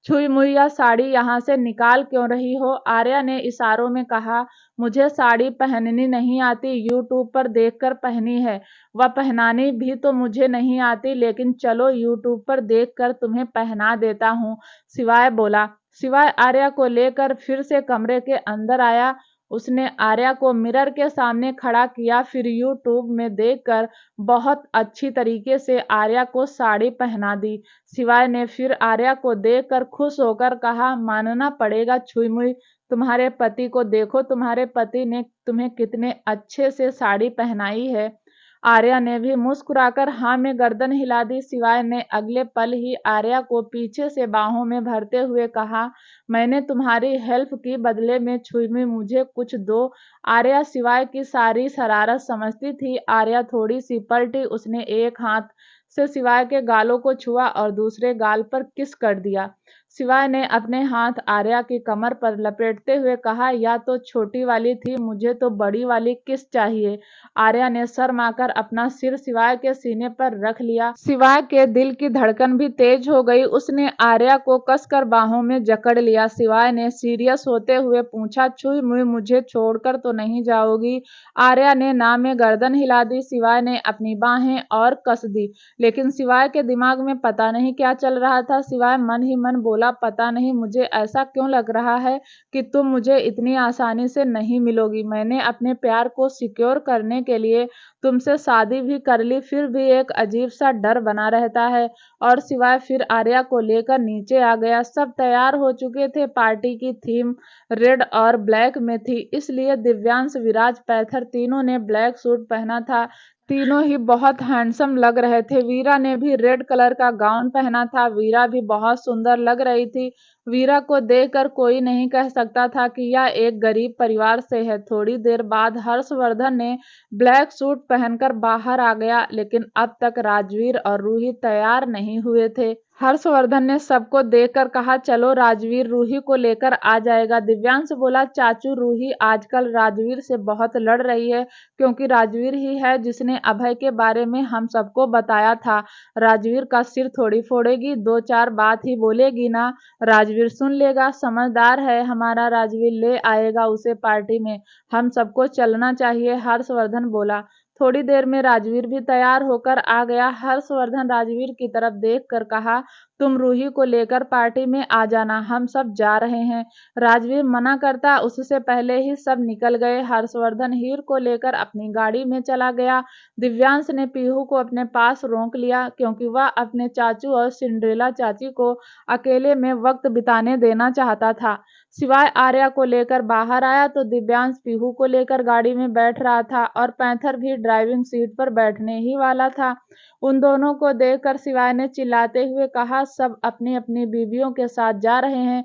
छुई मुई, यह साड़ी यहाँ से निकाल क्यों रही हो? आर्या ने इशारों में कहा, मुझे साड़ी पहननी नहीं आती, यूट्यूब पर देखकर पहनी है। वह पहनानी भी तो मुझे नहीं आती, लेकिन चलो यूट्यूब पर देखकर तुम्हें पहना देता हूँ, शिवाय बोला। शिवाय आर्या को लेकर फिर से कमरे के अंदर आया। उसने आर्या को मिरर के सामने खड़ा किया, फिर यूट्यूब में देखकर बहुत अच्छी तरीके से आर्या को साड़ी पहना दी। शिवाय ने फिर आर्या को देखकर खुश होकर कहा, मानना पड़ेगा छुई मुई, तुम्हारे पति को देखो, तुम्हारे पति ने तुम्हें कितने अच्छे से साड़ी पहनाई है। आर्या ने भी मुस्कुराकर हाँ में गर्दन हिला दी। शिवाय ने अगले पल ही आर्या को पीछे से बाहों में भरते हुए कहा, मैंने तुम्हारी हेल्प की, बदले में छुई मुई मुझे कुछ दो। आर्या शिवाय की सारी शरारत समझती थी। आर्या थोड़ी सी पलटी। उसने एक हाथ से शिवाय के गालों को छुआ और दूसरे गाल पर किस कर दिया। शिवाय ने अपने हाथ आर्या की कमर पर लपेटते हुए कहा, या तो छोटी वाली थी, मुझे तो बड़ी वाली किस चाहिए। आर्या ने शर्माकर अपना सिर शिवाय के सीने पर रख लिया। शिवाय के दिल की धड़कन भी तेज हो गई। उसने आर्या को कसकर बाहों में जकड़ लिया। शिवाय ने सीरियस होते हुए पूछा, छुई मुई, मुझे छोड़कर तो नहीं जाओगी? आर्या ने ना में गर्दन हिला दी। शिवाय ने अपनी बाहें और कस दी, लेकिन शिवाय के दिमाग में पता नहीं क्या चल रहा था। शिवाय मन ही मन बोला, पता नहीं मुझे ऐसा क्यों लग रहा है कि तुम मुझे इतनी आसानी से नहीं मिलोगी। मैंने अपने प्यार को सिक्योर करने के लिए तुमसे शादी भी कर ली, फिर भी एक अजीब सा डर बना रहता है। और शिवाय फिर आर्या को लेकर नीचे आ गया। सब तैयार हो चुके थे। पार्टी की थीम रेड और ब्लैक में थी, इसलिए दिव्यांश, विराज, पैथर तीनों ने ब्लैक सूट पहना था। तीनों ही बहुत हैंडसम लग रहे थे। वीरा ने भी रेड कलर का गाउन पहना था। वीरा भी बहुत सुंदर लग रही थी। वीरा को देखकर कोई नहीं कह सकता था कि यह एक गरीब परिवार से है। थोड़ी देर बाद हर्षवर्धन ने ब्लैक सूट पहनकर बाहर आ गया, लेकिन अब तक राजवीर और रूही तैयार नहीं हुए थे। हर्षवर्धन ने सबको देखकर कहा, चलो राजवीर रूही को लेकर आ जाएगा। दिव्यांश बोला, चाचू, रूही आजकल राजवीर से बहुत लड़ रही है, क्योंकि राजवीर ही है जिसने अभय के बारे में हम सबको बताया था। राजवीर का सिर थोड़ी फोड़ेगी, दो चार बात ही बोलेगी ना, राजवीर सुन लेगा। समझदार है हमारा राजवीर, ले आएगा उसे पार्टी में। हम सबको चलना चाहिए, हर्षवर्धन बोला। थोड़ी देर में राजवीर भी तैयार होकर आ गया। हर्षवर्धन राजवीर की तरफ देखकर कहा, तुम रूही को लेकर पार्टी में आ जाना, हम सब जा रहे हैं। राजवीर मना करता, उससे पहले ही सब निकल गए। हर्षवर्धन हीर को लेकर अपनी गाड़ी में चला गया। दिव्यांश ने पीहू को अपने पास रोक लिया, क्योंकि वह अपने चाचू और सिंड्रेला चाची को अकेले में वक्त बिताने देना चाहता था। शिवाय आर्या को लेकर बाहर आया तो दिव्यांश पीहू को लेकर गाड़ी में बैठ रहा था और पैंथर भी ड्राइविंग सीट पर बैठने ही वाला था। उन दोनों को देखकर शिवाय ने चिल्लाते हुए कहा, सब अपनी अपनी बीवियों के साथ जा रहे हैं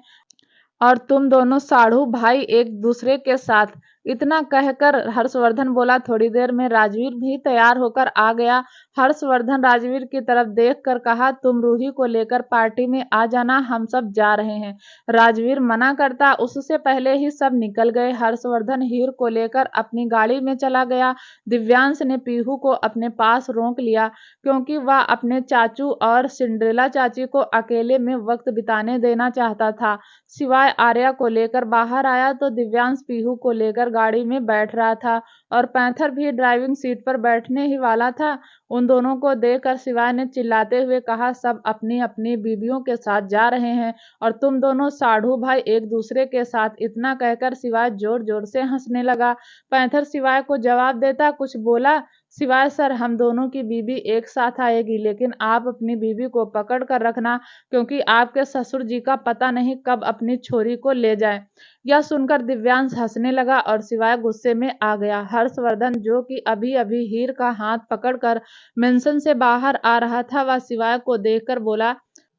और तुम दोनों साढ़ू भाई एक दूसरे के साथ। इतना कहकर हर्षवर्धन बोला। थोड़ी देर में राजवीर भी तैयार होकर आ गया। हर्षवर्धन राजवीर की तरफ देखकर कहा, तुम रूही को लेकर पार्टी में आ जाना, हम सब जा रहे हैं। राजवीर मना करता, उससे पहले ही सब निकल गए। हर्षवर्धन हीर को लेकर अपनी गाड़ी में चला गया। दिव्यांश ने पीहू को अपने पास रोक लिया, क्योंकि वह अपने चाचू और सिंड्रेला चाची को अकेले में वक्त बिताने देना चाहता था। शिवाय आर्या को लेकर बाहर आया तो दिव्यांश पीहू को लेकर गाड़ी में बैठ रहा था और पैंथर भी ड्राइविंग सीट पर बैठने ही वाला था। उन दोनों को देखकर शिवाय ने चिल्लाते हुए कहा, सब अपनी अपनी बीवियों के साथ जा रहे हैं और तुम दोनों साढ़ू भाई एक दूसरे के साथ। इतना कहकर शिवाय जोर जोर से हंसने लगा। पैंथर शिवाय को जवाब देता कुछ बोला। सिवाय सर हम दोनों की बीवी एक साथ आएगी, लेकिन आप अपनी बीवी को पकड़ कर रखना, क्योंकि आपके ससुर जी का पता नहीं कब अपनी छोरी को ले जाए। यह सुनकर दिव्यांश हंसने लगा और सिवाय गुस्से में आ गया। हर्षवर्धन, जो कि अभी अभी हीर का हाथ पकड़कर मेंशन से बाहर आ रहा था, वह सिवाय को देखकर बोला,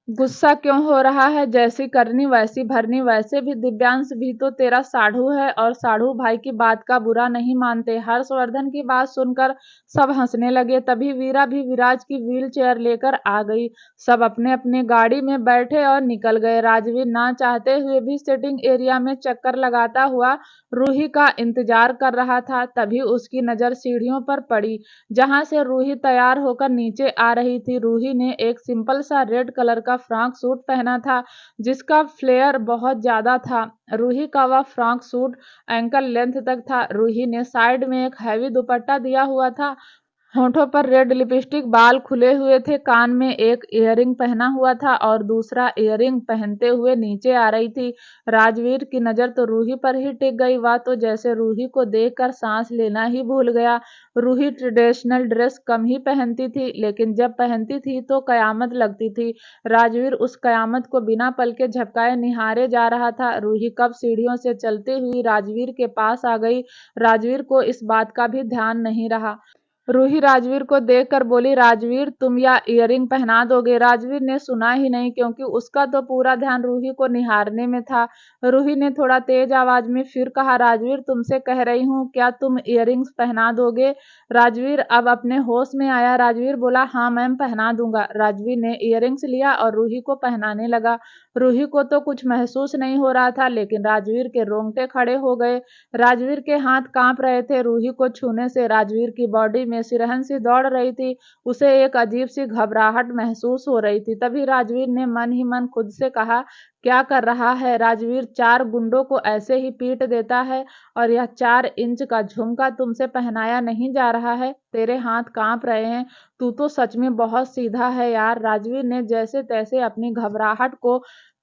गुस्सा क्यों हो रहा है? जैसी करनी वैसी भरनी। वैसे भी दिव्यांश भी तो तेरा साढ़ू है और साढ़ू भाई की बात का बुरा नहीं मानते। हर्षवर्धन की बात सुनकर सब हंसने लगे। तभी वीरा भी विराज की व्हील चेयर लेकर आ गई। सब अपने अपने गाड़ी में बैठे और निकल गए। राजवीर ना चाहते हुए भी सिटिंग एरिया में चक्कर लगाता हुआ रूही का इंतजार कर रहा था। तभी उसकी नजर सीढ़ियों पर पड़ी, जहां से रूही तैयार होकर नीचे आ रही थी। रूही ने एक सिंपल सा रेड कलर का फ्रॉक सूट पहना था, जिसका फ्लेयर बहुत ज्यादा था। रूही का वह फ्रॉक सूट एंकल लेंथ तक था। रूही ने साइड में एक हैवी दुपट्टा दिया हुआ था। होठों पर रेड लिपस्टिक, बाल खुले हुए थे, कान में एक इयररिंग पहना हुआ था और दूसरा इयररिंग पहनते हुए नीचे आ रही थी। राजवीर की नजर तो रूही पर ही टिक गई। वह तो जैसे रूही को देखकर सांस लेना ही भूल गया। रूही ट्रेडिशनल ड्रेस कम ही पहनती थी, लेकिन जब पहनती थी तो कयामत लगती थी। राजवीर उस कयामत को बिना पल के झपकाए निहारे जा रहा था। रूही कब सीढ़ियों से चलती हुई राजवीर के पास आ गई, राजवीर को इस बात का भी ध्यान नहीं रहा। रूही राजवीर को देखकर बोली, राजवीर तुम या इयररिंग पहना दोगे? राजवीर ने सुना ही नहीं, क्योंकि उसका तो पूरा ध्यान रूही को निहारने में था। रूही ने थोड़ा तेज आवाज में फिर कहा, राजवीर तुमसे कह रही हूँ, क्या तुम इयररिंग्स पहना दोगे? राजवीर अब अपने होश में आया। राजवीर बोला, हाँ मैम पहना दूंगा। राजवीर ने इयररिंग्स लिया और रूही को पहनाने लगा। रूही को तो कुछ महसूस नहीं हो रहा था, लेकिन राजवीर के रोंगटे खड़े हो गए। राजवीर के हाथ कांप रहे थे। रूही को छूने से राजवीर की बॉडी में सिरहन सी दौड़ रही थी। उसे एक अजीब सी घबराहट महसूस हो रही थी। तभी राजवीर ने मन ही मन खुद से कहा, क्या कर रहा है राजवीर? 4 गुंडों को ऐसे ही पीट देता है और यह 4 इंच का झुमका तुमसे पहनाया नहीं जा रहा है? तेरे हाथ कांप रहे हैं। तू तो सच में बहुत सीधा है यार। राजवीर ने जैसे तैसे अपनी घबराहट को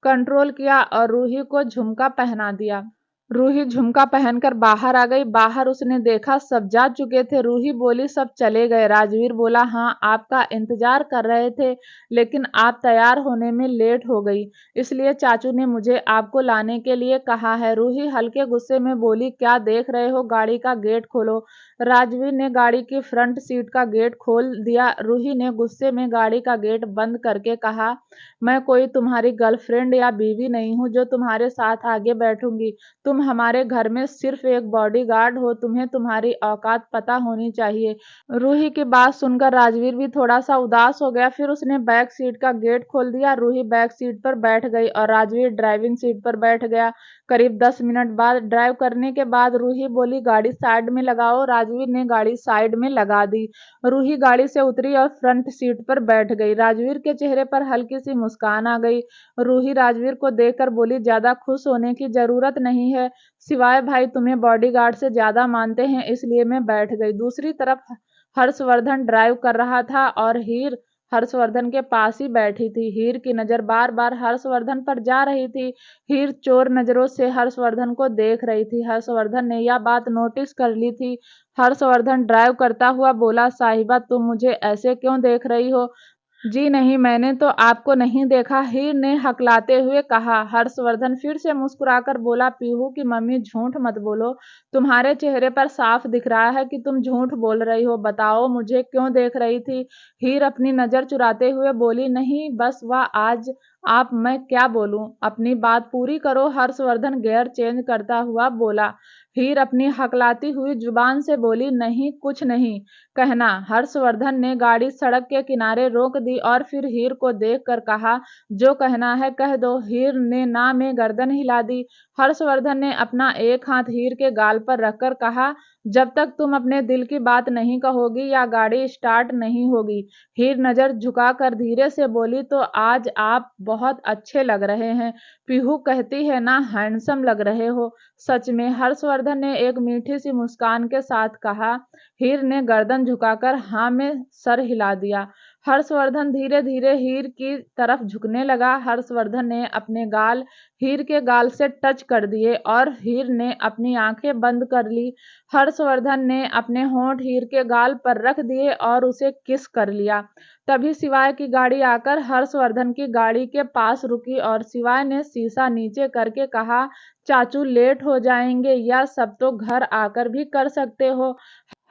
कंट्रोल किया और रूही को झुमका पहना दिया। रूही झुमका पहनकर बाहर आ गई। बाहर उसने देखा सब जा चुके थे। रूही बोली, सब चले गए। राजवीर बोला, हाँ आपका इंतजार कर रहे थे, लेकिन आप तैयार होने में लेट हो गई, इसलिए चाचू ने मुझे आपको लाने के लिए कहा है। रूही हल्के गुस्से में बोली, क्या देख रहे हो? गाड़ी का गेट खोलो। राजवीर ने गाड़ी की फ्रंट सीट का गेट खोल दिया। रूही ने गुस्से में गाड़ी का गेट बंद करके कहा, मैं कोई तुम्हारी गर्लफ्रेंड या बीवी नहीं हूँ जो तुम्हारे साथ आगे बैठूंगी। तुम हमारे घर में सिर्फ एक बॉडीगार्ड हो। तुम्हें तुम्हारी औकात पता होनी चाहिए। रूही की बात सुनकर राजवीर भी थोड़ा सा उदास हो गया। फिर उसने बैक सीट का गेट खोल दिया। रूही बैक सीट पर बैठ गई और राजवीर ड्राइविंग सीट पर बैठ गया। करीब 10 मिनट बाद ड्राइव करने के बाद रूही बोली, गाड़ी साइड में लगाओ। राजवीर ने गाड़ी साइड में लगा दी। रूही गाड़ी से उतरी और फ्रंट सीट पर बैठ गई। राजवीर के चेहरे पर हल्की सी मुस्कान आ गई। रूही राजवीर को देखकर बोली, ज्यादा खुश होने की जरूरत नहीं है। सिवाय भाई तुम्हें बॉडीगार्ड से ज्यादा मानते हैं, इसलिए मैं बैठ गई। दूसरी तरफ हर्षवर्धन ड्राइव कर रहा था और हीर हर्षवर्धन के पास ही बैठी थी। हीर की नजर बार बार हर्षवर्धन पर जा रही थी। हीर चोर नजरों से हर्षवर्धन को देख रही थी। हर्षवर्धन ने यह बात नोटिस कर ली थी। हर्षवर्धन ड्राइव करता हुआ बोला, साहिबा तुम मुझे ऐसे क्यों देख रही हो? जी नहीं, मैंने तो आपको नहीं देखा, हीर ने हकलाते हुए कहा। हर्षवर्धन फिर से मुस्कुराकर बोला, पीहू की मम्मी झूठ मत बोलो। तुम्हारे चेहरे पर साफ दिख रहा है कि तुम झूठ बोल रही हो। बताओ मुझे क्यों देख रही थी? हीर अपनी नजर चुराते हुए बोली, नहीं बस वह आज आप मैं क्या बोलूं? अपनी बात पूरी करो। हर्षवर्धन गियर चेंज करता हुआ बोला। हीर अपनी हकलाती हुई जुबान से बोली, नहीं कुछ नहीं कहना। हर्षवर्धन ने गाड़ी सड़क के किनारे रोक दी और फिर हीर को देखकर कहा, जो कहना है कह दो। हीर ने ना में गर्दन हिला दी। हर्षवर्धन ने अपना एक हाथ हीर के गाल पर रखकर कहा, जब तक तुम अपने दिल की बात नहीं कहोगी या गाड़ी स्टार्ट नहीं होगी। हीर नजर झुकाकर धीरे से बोली, तो आज आप बहुत अच्छे लग रहे हैं। पीहू कहती है ना, हैंडसम लग रहे हो। सच में? हर्षवर्धन ने एक मीठी सी मुस्कान के साथ कहा। हीर ने गर्दन झुकाकर हाँ में सर हिला दिया। हर्षवर्धन धीरे धीरे हीर की तरफ झुकने लगा। हर्षवर्धन ने अपने गाल हीर के गाल से टच कर दिए और हीर ने अपनी आंखें बंद कर ली। हर्षवर्धन ने अपने होंठ हीर के गाल पर रख दिए और उसे किस कर लिया। तभी शिवाय की गाड़ी आकर हर्षवर्धन की गाड़ी के पास रुकी और शिवाय ने शीशा नीचे करके कहा, चाचू लेट हो जाएंगे, यह सब तो घर आकर भी कर सकते हो।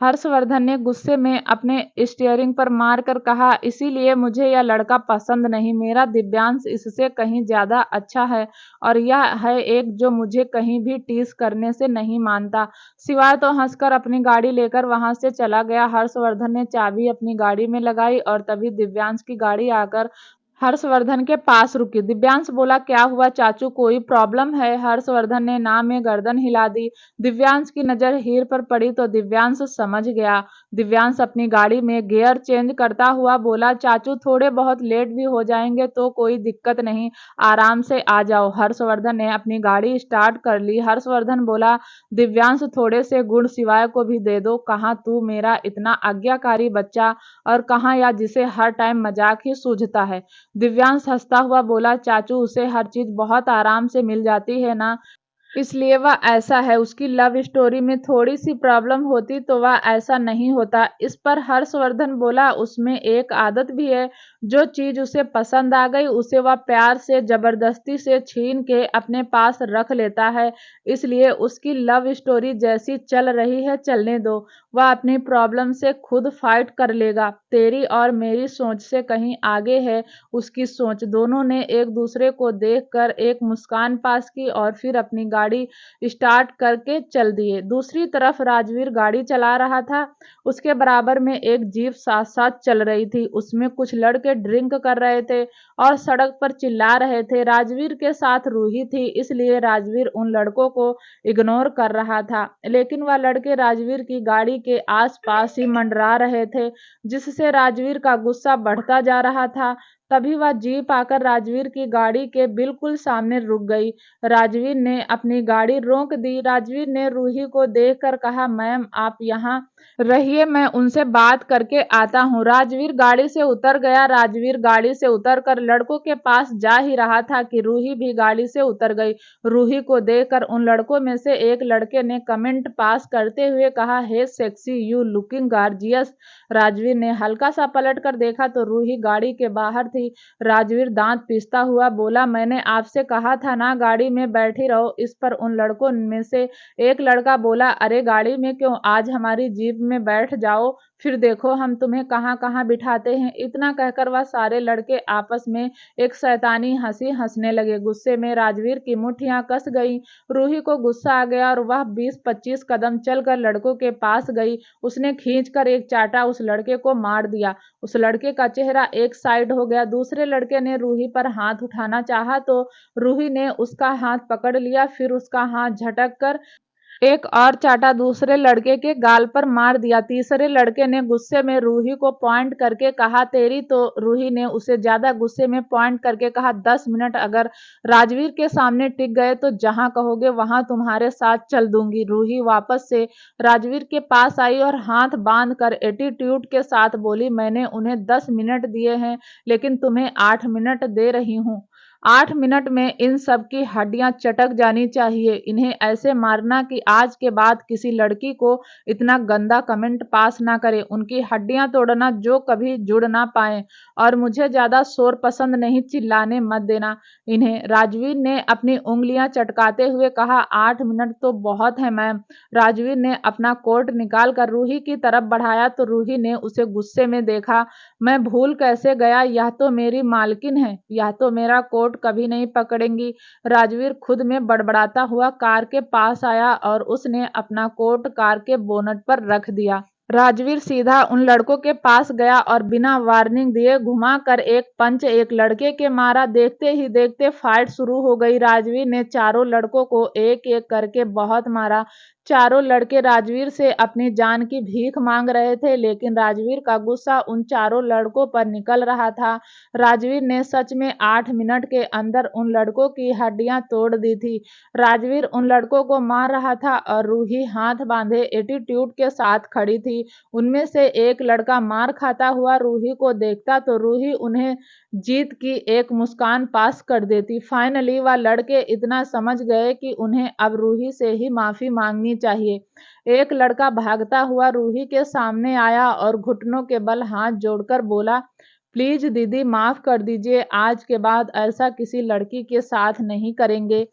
हर्षवर्धन ने गुस्से में अपने स्टीयरिंग पर मारकर कहा, इसीलिए मुझे यह लड़का पसंद नहीं। मेरा दिव्यांश इससे कहीं ज्यादा अच्छा है और यह है एक जो मुझे कहीं भी टीज करने से नहीं मानता। शिवाय तो हंसकर अपनी गाड़ी लेकर वहां से चला गया। हर्षवर्धन ने चाबी अपनी गाड़ी में लगाई और तभी दिव्यांश की गाड़ी आकर हर्षवर्धन के पास रुकी। दिव्यांश बोला, क्या हुआ चाचू, कोई प्रॉब्लम है? हर्षवर्धन ने ना में गर्दन हिला दी। दिव्यांश की नजर हीर पर पड़ी तो दिव्यांश समझ गया। दिव्यांश अपनी गाड़ी में गियर चेंज करता हुआ बोला, चाचू थोड़े बहुत लेट भी हो जाएंगे तो कोई दिक्कत नहीं, आराम से आ जाओ। हर्षवर्धन ने अपनी गाड़ी स्टार्ट कर ली। हर्षवर्धन बोला, दिव्यांश थोड़े से गुण शिवाय को भी दे दो। कहाँ तू मेरा इतना आज्ञाकारी बच्चा और कहाँ या जिसे हर टाइम मजाक ही सूझता है। दिव्यांश हंसता हुआ बोला, चाचू उसे हर चीज बहुत आराम से मिल जाती है ना, इसलिए वह ऐसा है। उसकी लव स्टोरी में थोड़ी सी प्रॉब्लम होती तो वह ऐसा नहीं होता। इस पर हर्षवर्धन बोला, उसमें एक आदत भी है, जो चीज उसे पसंद आ गई उसे वह प्यार से जबरदस्ती से छीन के अपने पास रख लेता है। इसलिए उसकी लव स्टोरी जैसी चल रही है चलने दो, वह अपनी प्रॉब्लम से खुद फाइट कर लेगा। तेरी और मेरी सोच से कहीं आगे है उसकी सोच। दोनों ने एक दूसरे को देखकर एक मुस्कान पास की और फिर अपनी गाड़ी स्टार्ट करके चल दिए। दूसरी तरफ राजवीर गाड़ी चला रहा था। उसके बराबर में एक जीप साथ साथ चल रही थी। उसमें कुछ लड़के ड्रिंक कर रहे थे और सड़क पर चिल्ला रहे थे। राजवीर के साथ रूही थी, इसलिए राजवीर उन लड़कों को इग्नोर कर रहा था, लेकिन वह लड़के राजवीर की गाड़ी के आसपास ही मंडरा रहे थे, जिससे राजवीर का गुस्सा बढ़ता जा रहा था। तभी वह जीप आकर राजवीर की गाड़ी के बिल्कुल सामने रुक गई। राजवीर ने अपनी गाड़ी रोक दी। राजवीर ने रूही को देखकर कहा, मैम आप यहाँ रहिए, मैं उनसे बात करके आता हूँ। राजवीर गाड़ी से उतर गया। राजवीर गाड़ी से उतरकर लड़कों के पास जा ही रहा था कि रूही भी गाड़ी से उतर गई। रूही को देखकर उन लड़कों में से एक लड़के ने कमेंट पास करते हुए कहा, hey sexy, you looking gorgeous. Rajveer ने हल्का सा पलट कर देखा तो रूही गाड़ी के बाहर थी। राजवीर दांत पीसता हुआ बोला, मैंने आपसे कहा था ना गाड़ी में बैठी रहो। इस पर उन लड़कों में से एक लड़का बोला, अरे गाड़ी में क्यों, आज हमारी जीप में बैठ जाओ, फिर देखो हम तुम्हें कहाँ कहाँ बिठाते हैं। इतना कहकर वह सारे लड़के आपस में एक शैतानी हंसी हंसने लगे। गुस्से में राजवीर की मुट्ठियां कस गई। रूही को गुस्सा आ गया और वह 20-25 कदम चलकर लड़कों के पास गई। उसने खींचकर एक चाटा उस लड़के को मार दिया। उस लड़के का चेहरा एक साइड हो गया। दूसरे लड़के ने रूही पर हाथ उठाना चाहा तो रूही ने उसका हाथ पकड़ लिया, फिर उसका हाथ झटक कर एक और चाटा दूसरे लड़के के गाल पर मार दिया। तीसरे लड़के ने गुस्से में रूही को पॉइंट करके कहा, तेरी तो। रूही ने उसे ज्यादा गुस्से में पॉइंट करके कहा, 10 मिनट अगर राजवीर के सामने टिक गए तो जहां कहोगे वहां तुम्हारे साथ चल दूंगी। रूही वापस से राजवीर के पास आई और हाथ बांध कर एटीट्यूड के साथ बोली, मैंने उन्हें 10 मिनट दिए हैं लेकिन तुम्हें 8 मिनट दे रही हूँ। 8 मिनट में इन सब की हड्डियां चटक जानी चाहिए। इन्हें ऐसे मारना कि आज के बाद किसी लड़की को इतना गंदा कमेंट पास ना करे। उनकी हड्डियां तोड़ना जो कभी जुड़ ना पाए। और मुझे ज्यादा शोर पसंद नहीं, चिल्लाने मत देना इन्हें। राजवीर ने अपनी उंगलियां चटकाते हुए कहा, 8 मिनट तो बहुत है मैम। राजवीर ने अपना कोट निकाल कर रूही की तरफ बढ़ाया तो रूही ने उसे गुस्से में देखा। मैं भूल कैसे गया, यह तो मेरी मालकिन है, यह तो मेरा कोट कभी नहीं पकड़ेंगी। राजवीर खुद में बड़बड़ाता हुआ कार के पास आया और उसने अपना कोट कार के बोनट पर रख दिया। राजवीर सीधा उन लड़कों के पास गया और बिना वार्निंग दिए घुमा कर एक पंच एक लड़के के मारा। देखते ही देखते फाइट शुरू हो गई। राजवीर ने चारों लड़कों को एक एक करके बहुत मारा। चारों लड़के राजवीर से अपनी जान की भीख मांग रहे थे, लेकिन राजवीर का गुस्सा उन चारों लड़कों पर निकल रहा था। राजवीर ने सच में 8 मिनट के अंदर उन लड़कों की हड्डियां तोड़ दी थी। राजवीर उन लड़कों को मार रहा था और रूही हाथ बांधे एटीट्यूड के साथ खड़ी थी। थी। उनमें से एक लड़का मार खाता हुआ रूही को देखता तो रूही उन्हें जीत की एक मुस्कान पास कर देती। फाइनली वह लड़के इतना समझ गए कि उन्हें अब रूही से ही माफी मांगनी चाहिए। एक लड़का भागता हुआ रूही के सामने आया और घुटनों के बल हाथ जोड़कर बोला, प्लीज दीदी माफ कर दीजिए, आज के बाद ऐसा किसी लड़की के साथ नहीं करेंगे।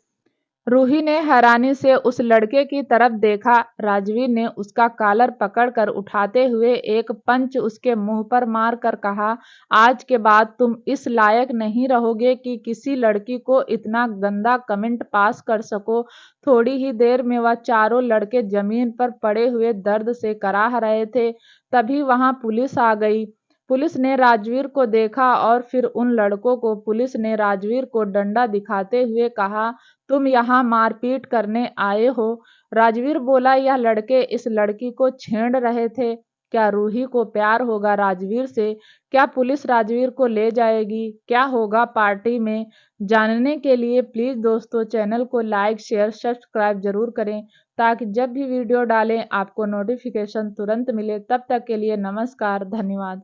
रूही ने हैरानी से उस लड़के की तरफ देखा। राजवीर ने उसका कॉलर पकड़कर उठाते हुए एक पंच उसके मुंह पर मारकर कहा, आज के बाद तुम इस लायक नहीं रहोगे कि किसी लड़की को इतना गंदा कमेंट पास कर सको। थोड़ी ही देर में वह चारों लड़के जमीन पर पड़े हुए दर्द से कराह रहे थे। तभी वहां पुलिस आ गई। पुलिस ने राजवीर को देखा और फिर उन लड़कों को। पुलिस ने राजवीर को डंडा दिखाते हुए कहा, तुम यहाँ मारपीट करने आए हो? राजवीर बोला, यह लड़के इस लड़की को छेड़ रहे थे। क्या रूही को प्यार होगा राजवीर से? क्या पुलिस राजवीर को ले जाएगी? क्या होगा पार्टी में? जानने के लिए प्लीज दोस्तों चैनल को लाइक शेयर सब्सक्राइब जरूर करें, ताकि जब भी वीडियो डालें आपको नोटिफिकेशन तुरंत मिले। तब तक के लिए नमस्कार, धन्यवाद।